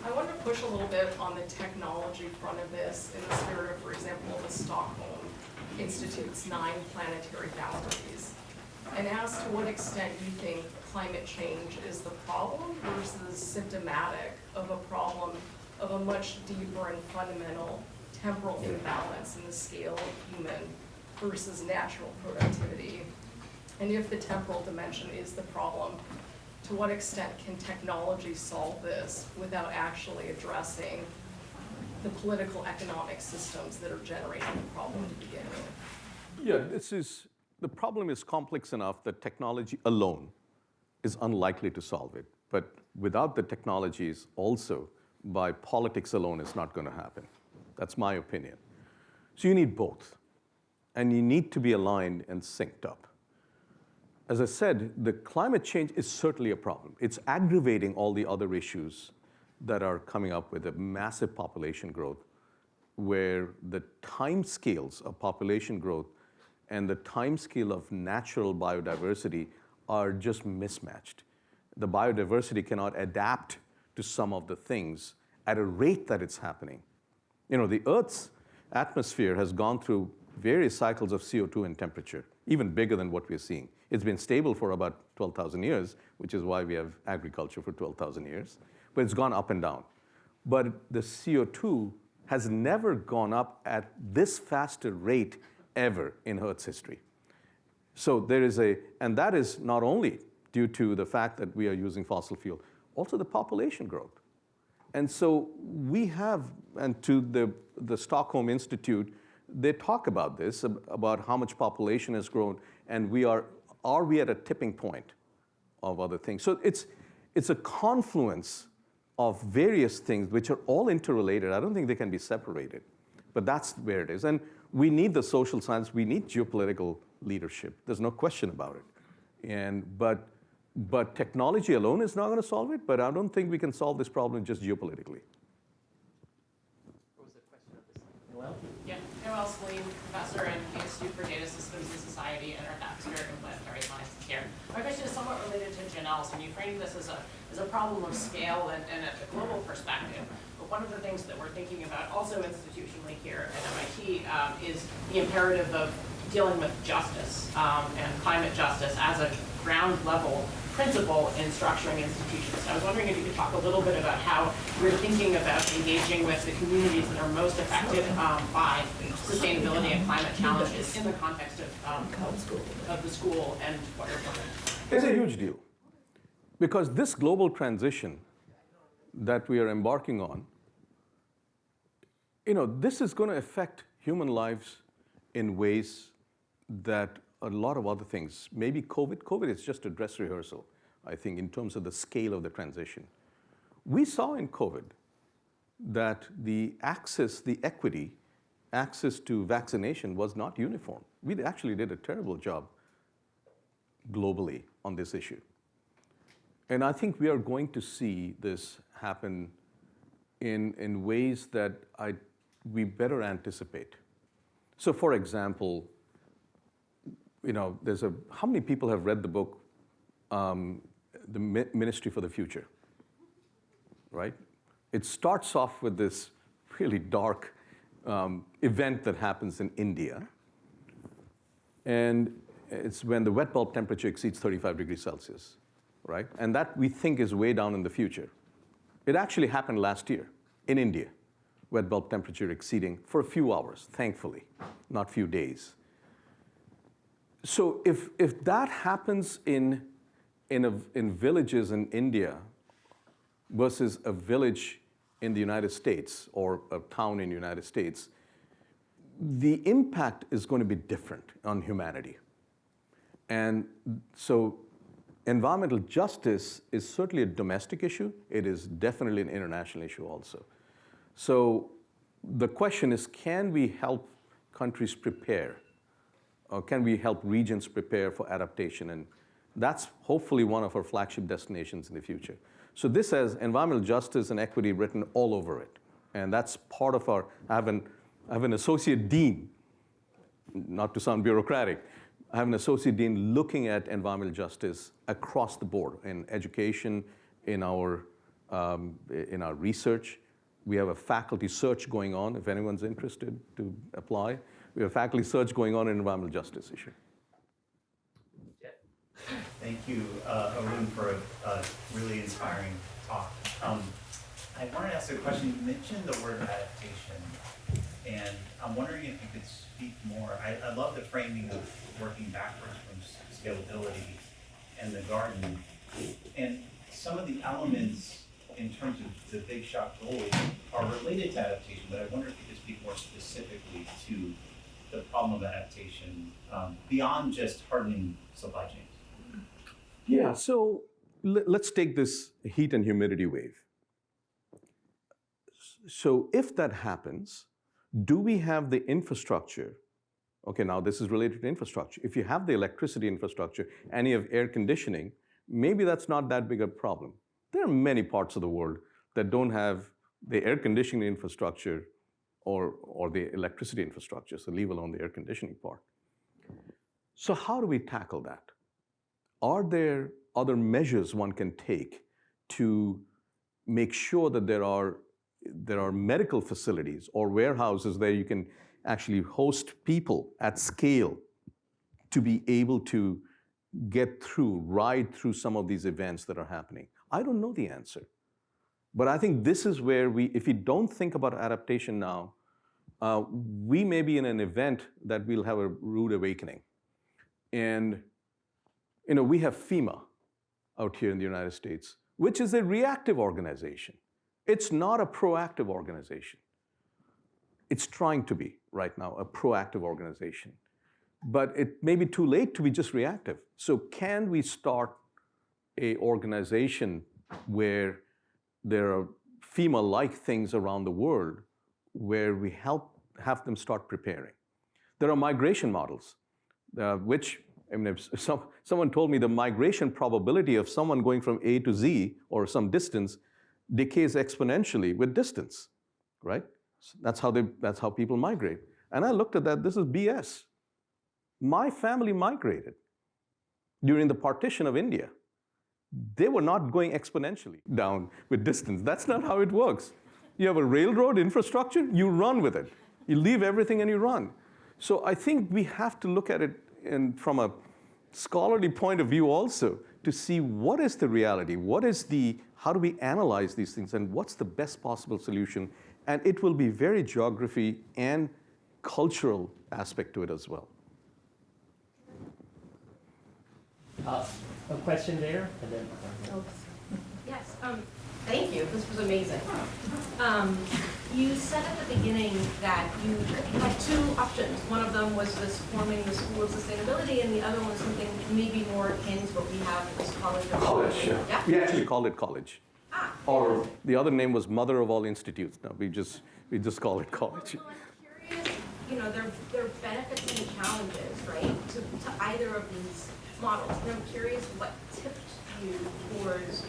I want to push a little bit on the technology front of this in the spirit of, for example, the Stockholm Institute's 9 planetary boundaries, and ask to what extent you think climate change is the problem versus symptomatic of a problem of a much deeper and fundamental temporal imbalance in the scale of human versus natural productivity. And if the temporal dimension is the problem, to what extent can technology solve this without actually addressing the political economic systems that are generating the problem to begin with? Yeah, the problem is complex enough that technology alone is unlikely to solve it. But without the technologies also, by politics alone, it's not going to happen. That's my opinion. So you need both. And you need to be aligned and synced up. As I said, the climate change is certainly a problem. It's aggravating all the other issues that are coming up with a massive population growth, where the timescales of population growth and the timescale of natural biodiversity are just mismatched. The biodiversity cannot adapt to some of the things at a rate that it's happening. You know, the Earth's atmosphere has gone through various cycles of CO2 and temperature, even bigger than what we're seeing. It's been stable for about 12,000 years, which is why we have agriculture for 12,000 years, but it's gone up and down. But the CO2 has never gone up at this faster rate ever in Earth's history. So there is and that is not only due to the fact that we are using fossil fuel, also the population growth. And so we have, and to the Stockholm Institute, they talk about this, about how much population has grown, and are we at a tipping point of other things? So it's a confluence of various things which are all interrelated. I don't think they can be separated, but that's where it is. And we need the social science, we need geopolitical leadership. There's no question about it. But technology alone is not going to solve it, but I don't think we can solve this problem just geopolitically. What was the question of this? Noel? Yeah, Noel Salim, professor in the Institute for Data Systems and Society and Earth Atmosphere and Planetary Sciences here. My question is somewhat related to Janelle's, and you framed this as a problem of scale and a global perspective. But one of the things that we're thinking about also institutionally here at MIT is the imperative of dealing with justice and climate justice as a ground level principle in structuring institutions. I was wondering if you could talk a little bit about how you're thinking about engaging with the communities that are most affected by sustainability and climate challenges in the context of the school and what you're doing. It's a huge deal. Because this global transition that we are embarking on, this is going to affect human lives in ways that a lot of other things, maybe COVID is just a dress rehearsal, I think, in terms of the scale of the transition. We saw in COVID that the equity, access to vaccination was not uniform. We actually did a terrible job globally on this issue. And I think we are going to see this happen in ways that we better anticipate. So for example, how many people have read the book, The Ministry for the Future, right? It starts off with this really dark event that happens in India. And it's when the wet bulb temperature exceeds 35 degrees Celsius, right? And that we think is way down in the future. It actually happened last year in India, wet bulb temperature exceeding for a few hours, thankfully, not few days. So if that happens in villages in India versus a village in the United States or a town in the United States, the impact is going to be different on humanity. And so environmental justice is certainly a domestic issue. It is definitely an international issue also. So the question is, can we help countries prepare can we help regions prepare for adaptation? And that's hopefully one of our flagship destinations in the future. So this has environmental justice and equity written all over it. And that's part of our, I have an associate dean, not to sound bureaucratic, I have an associate dean looking at environmental justice across the board in education, in our research. We have a faculty search going on, if anyone's interested to apply. We have a faculty search going on in environmental justice issue. Thank you, Arun, for a really inspiring talk. I wanted to ask a question. You mentioned the word adaptation, and I'm wondering if you could speak more. I love the framing of working backwards from scalability and the garden. And some of the elements in terms of the big shot goals are related to adaptation, but I wonder if you could speak more specifically to the problem of adaptation beyond just hardening supply chains. Yeah, so let's take this heat and humidity wave. So if that happens, do we have the infrastructure? Okay, now this is related to infrastructure. If you have the electricity infrastructure and you have air conditioning, maybe that's not that big a problem. There are many parts of the world that don't have the air conditioning infrastructure or the electricity infrastructure, so leave alone the air conditioning part. So how do we tackle that? Are there other measures one can take to make sure that there are medical facilities or warehouses where you can actually host people at scale to be able to ride through some of these events that are happening? I don't know the answer. But I think this is where if we don't think about adaptation now, we may be in an event that we'll have a rude awakening. And we have FEMA out here in the United States, which is a reactive organization. It's not a proactive organization. It's trying to be right now a proactive organization. But it may be too late to be just reactive. So can we start an organization where there are FEMA-like things around the world where we have them start preparing? There are migration models, which, if someone told me the migration probability of someone going from A to Z or some distance decays exponentially with distance, right? So that's how people migrate. And I looked at that, this is BS. My family migrated during the partition of India. They were not going exponentially down with distance. That's not how it works. You have a railroad infrastructure, you run with it. You leave everything and you run. So I think we have to look at it from a scholarly point of view also to see what is the reality, how do we analyze these things, and what's the best possible solution. And it will be very geography and cultural aspect to it as well. A question there, and then. Yes, thank you. This was amazing. You said at the beginning that you had two options. One of them was this forming the School of Sustainability, and the other one was something maybe more akin to what we have at this college. College, yeah. Yeah? We actually called it college. Or the other name was Mother of All Institutes. No, we just call it college. Well, I'm curious, there are benefits and challenges, right, to either of these models. And I'm curious what tipped you towards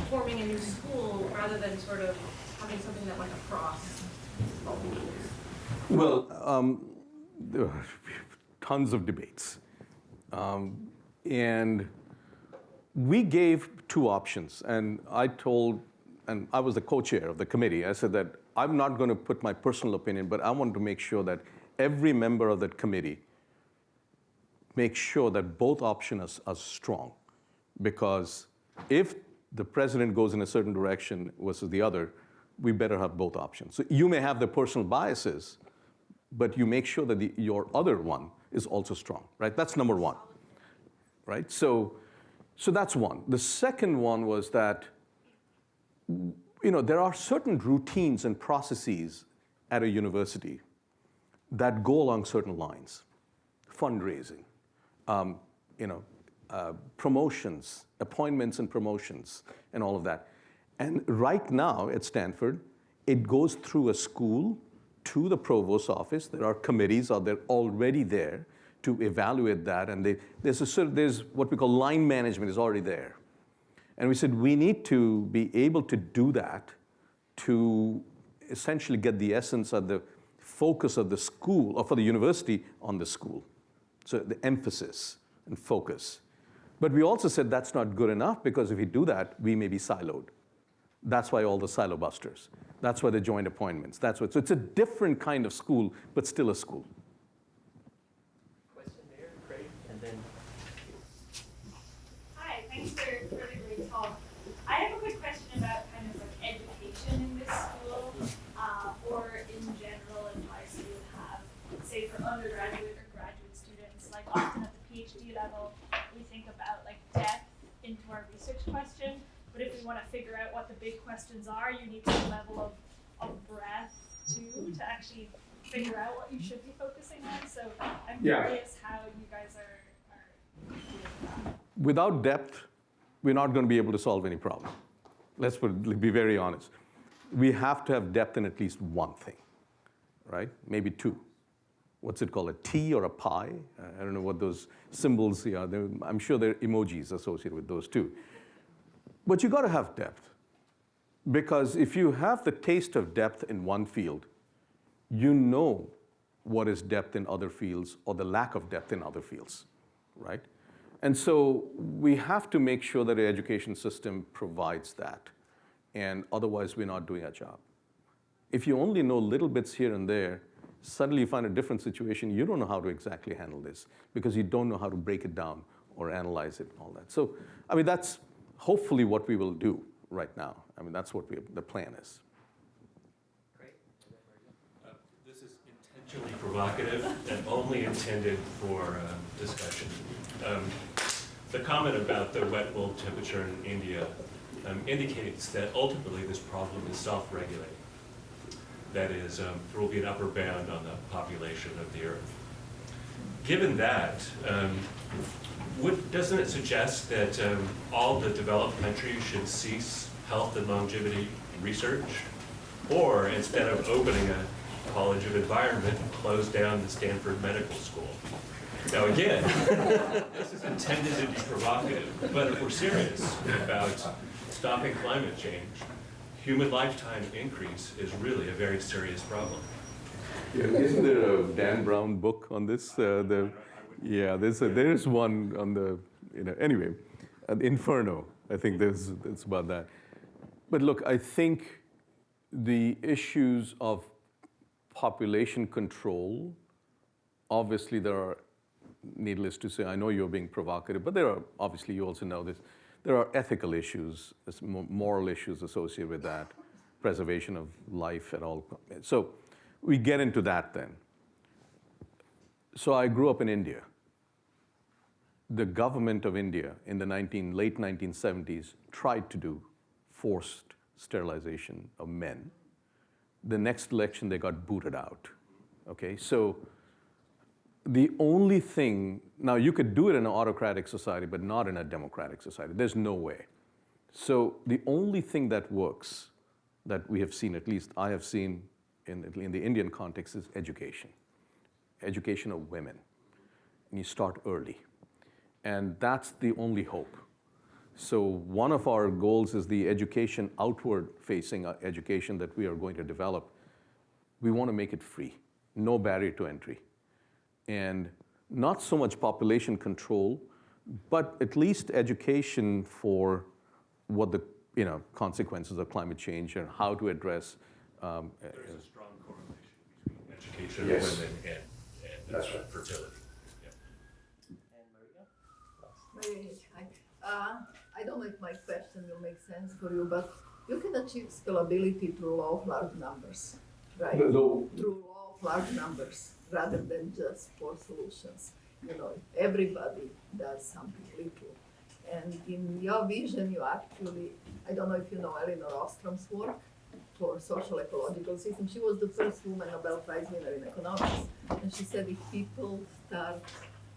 forming a new school rather than sort of having something that went across all the years. Well, there were tons of debates. And we gave two options. And I was the co-chair of the committee. I said that I'm not going to put my personal opinion, but I want to make sure that every member of that committee make sure that both options are strong. Because if the president goes in a certain direction versus the other, we better have both options. So you may have the personal biases, but you make sure that your other one is also strong, right? That's number one, right? So that's one. The second one was that, there are certain routines and processes at a university that go along certain lines. Fundraising, promotions, appointments and promotions, and all of that. And right now at Stanford, it goes through a school to the provost's office. There are committees they're already there to evaluate that, and there's what we call line management is already there. And we said we need to be able to do that to essentially get the essence of the focus of the school, or for the university, on the school. So the emphasis and focus. But we also said that's not good enough, because if we do that, we may be siloed. That's why all the silo busters. That's why the joint appointments. So it's a different kind of school, but still a school. Question there, Craig, and then. Hi, thanks for the great talk. I have a quick question about kind of like education in this school, or in general advice you would have, say for undergraduate or graduate students. Like often at the PhD level, we think about like depth into our research question, but if we want to figure out what the big questions are, you need some level of breadth too, to actually figure out what you should be focusing on. So I'm curious how you guys are doing that. Without depth, we're not going to be able to solve any problem. Let's be very honest. We have to have depth in at least one thing, right? Maybe two. What's it called, a T or a pi? I don't know what those symbols are. I'm sure there are emojis associated with those too. But you got to have depth. Because if you have the taste of depth in one field, you know what is depth in other fields, or the lack of depth in other fields, right? And so we have to make sure that the education system provides that. And otherwise, we're not doing our job. If you only know little bits here and there, suddenly you find a different situation, you don't know how to exactly handle this, because you don't know how to break it down or analyze it and all that. So, I mean, that's hopefully what we will do right now. I mean, that's what the plan is. Great. This is intentionally provocative and only intended for discussion. The comment about the wet bulb temperature in India indicates that ultimately this problem is self-regulating. That is, there will be an upper bound on the population of the Earth. Given that, doesn't it suggest that all the developed countries should cease health and longevity research? Or instead of opening a college of environment, close down the Stanford Medical School? Now again, this is intended to be provocative, but if we're serious about stopping climate change, human lifetime increase is really a very serious problem. Yeah, isn't there a Dan Brown book on this? There's one on the, anyway, Inferno. I think it's about that. But look, I think the issues of population control, obviously there are, needless to say, I know you're being provocative, but there are, obviously you also know this, there are ethical issues, moral issues associated with that, preservation of life and all. So we get into that then. So I grew up in India. The government of India in the late 1970s tried to do forced sterilization of men. The next election, they got booted out. Okay, so the only thing, now you could do it in an autocratic society, but not in a democratic society. There's no way. So the only thing that works, that we have seen, at least I have seen in the Indian context, is education. Education of women. And you start early. And that's the only hope. So one of our goals is the education, outward-facing education that we are going to develop. We want to make it free, no barrier to entry. And not so much population control, but at least education for what the consequences of climate change and how to address. There's a strong correlation between education Yes. of women and fertility. I don't know if my question will make sense for you, but you can achieve scalability through law of large numbers, right? Through law of large numbers, rather than just for solutions. Everybody does something little. And in your vision, you actually, I don't know if you know Elinor Ostrom's work for social ecological systems. She was the first woman Nobel Prize winner in economics. And she said if people start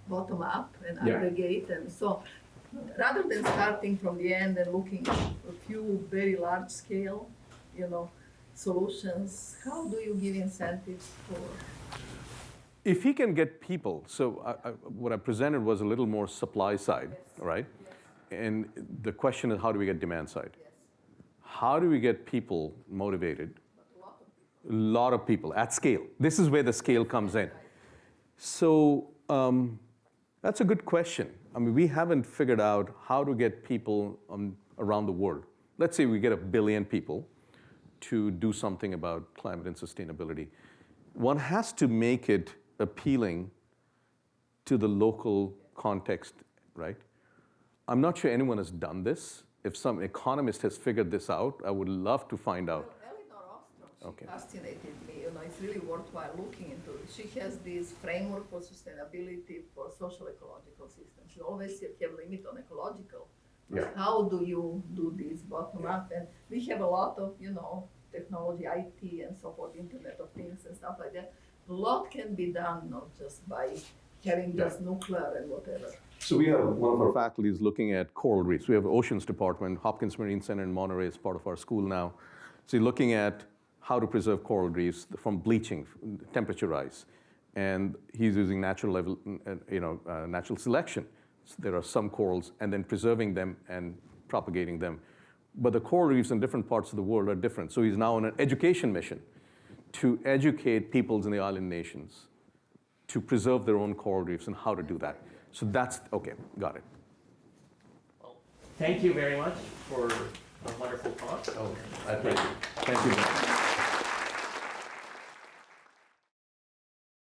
bottom up and aggregate, and so rather than starting from the end and looking at a few very large scale, solutions, how do you give incentives for If he can get people, so what I presented was a little more supply side, right? And the question is, how do we get demand side? How do we get people motivated? A lot of people at scale. This is where the scale comes in. So that's a good question. I mean, we haven't figured out how to get people around the world. Let's say we get 1 billion people to do something about climate and sustainability. One has to make it appealing to the local context, right? I'm not sure anyone has done this. If some economist has figured this out, I would love to find out. Well, Eleanor Ostrom, she fascinated me. It's really worthwhile looking into it. She has this framework for sustainability for social ecological systems. She always have limit on ecological. Yeah. How do you do this bottom up? And we have a lot of, technology, IT and so forth, Internet of Things and stuff like that. A lot can be done, not just by having just nuclear and whatever. So we have one of our faculty is looking at coral reefs. We have Oceans Department, Hopkins Marine Center in Monterey is part of our school now. So you're looking at how to preserve coral reefs from bleaching, temperature rise. And he's using natural selection. So there are some corals, and then preserving them and propagating them. But the coral reefs in different parts of the world are different. So he's now on an education mission to educate peoples in the island nations to preserve their own coral reefs and how to do that. So that's, okay, got it. Well, thank you very much for a wonderful talk. Oh, I appreciate it. Thank you very much.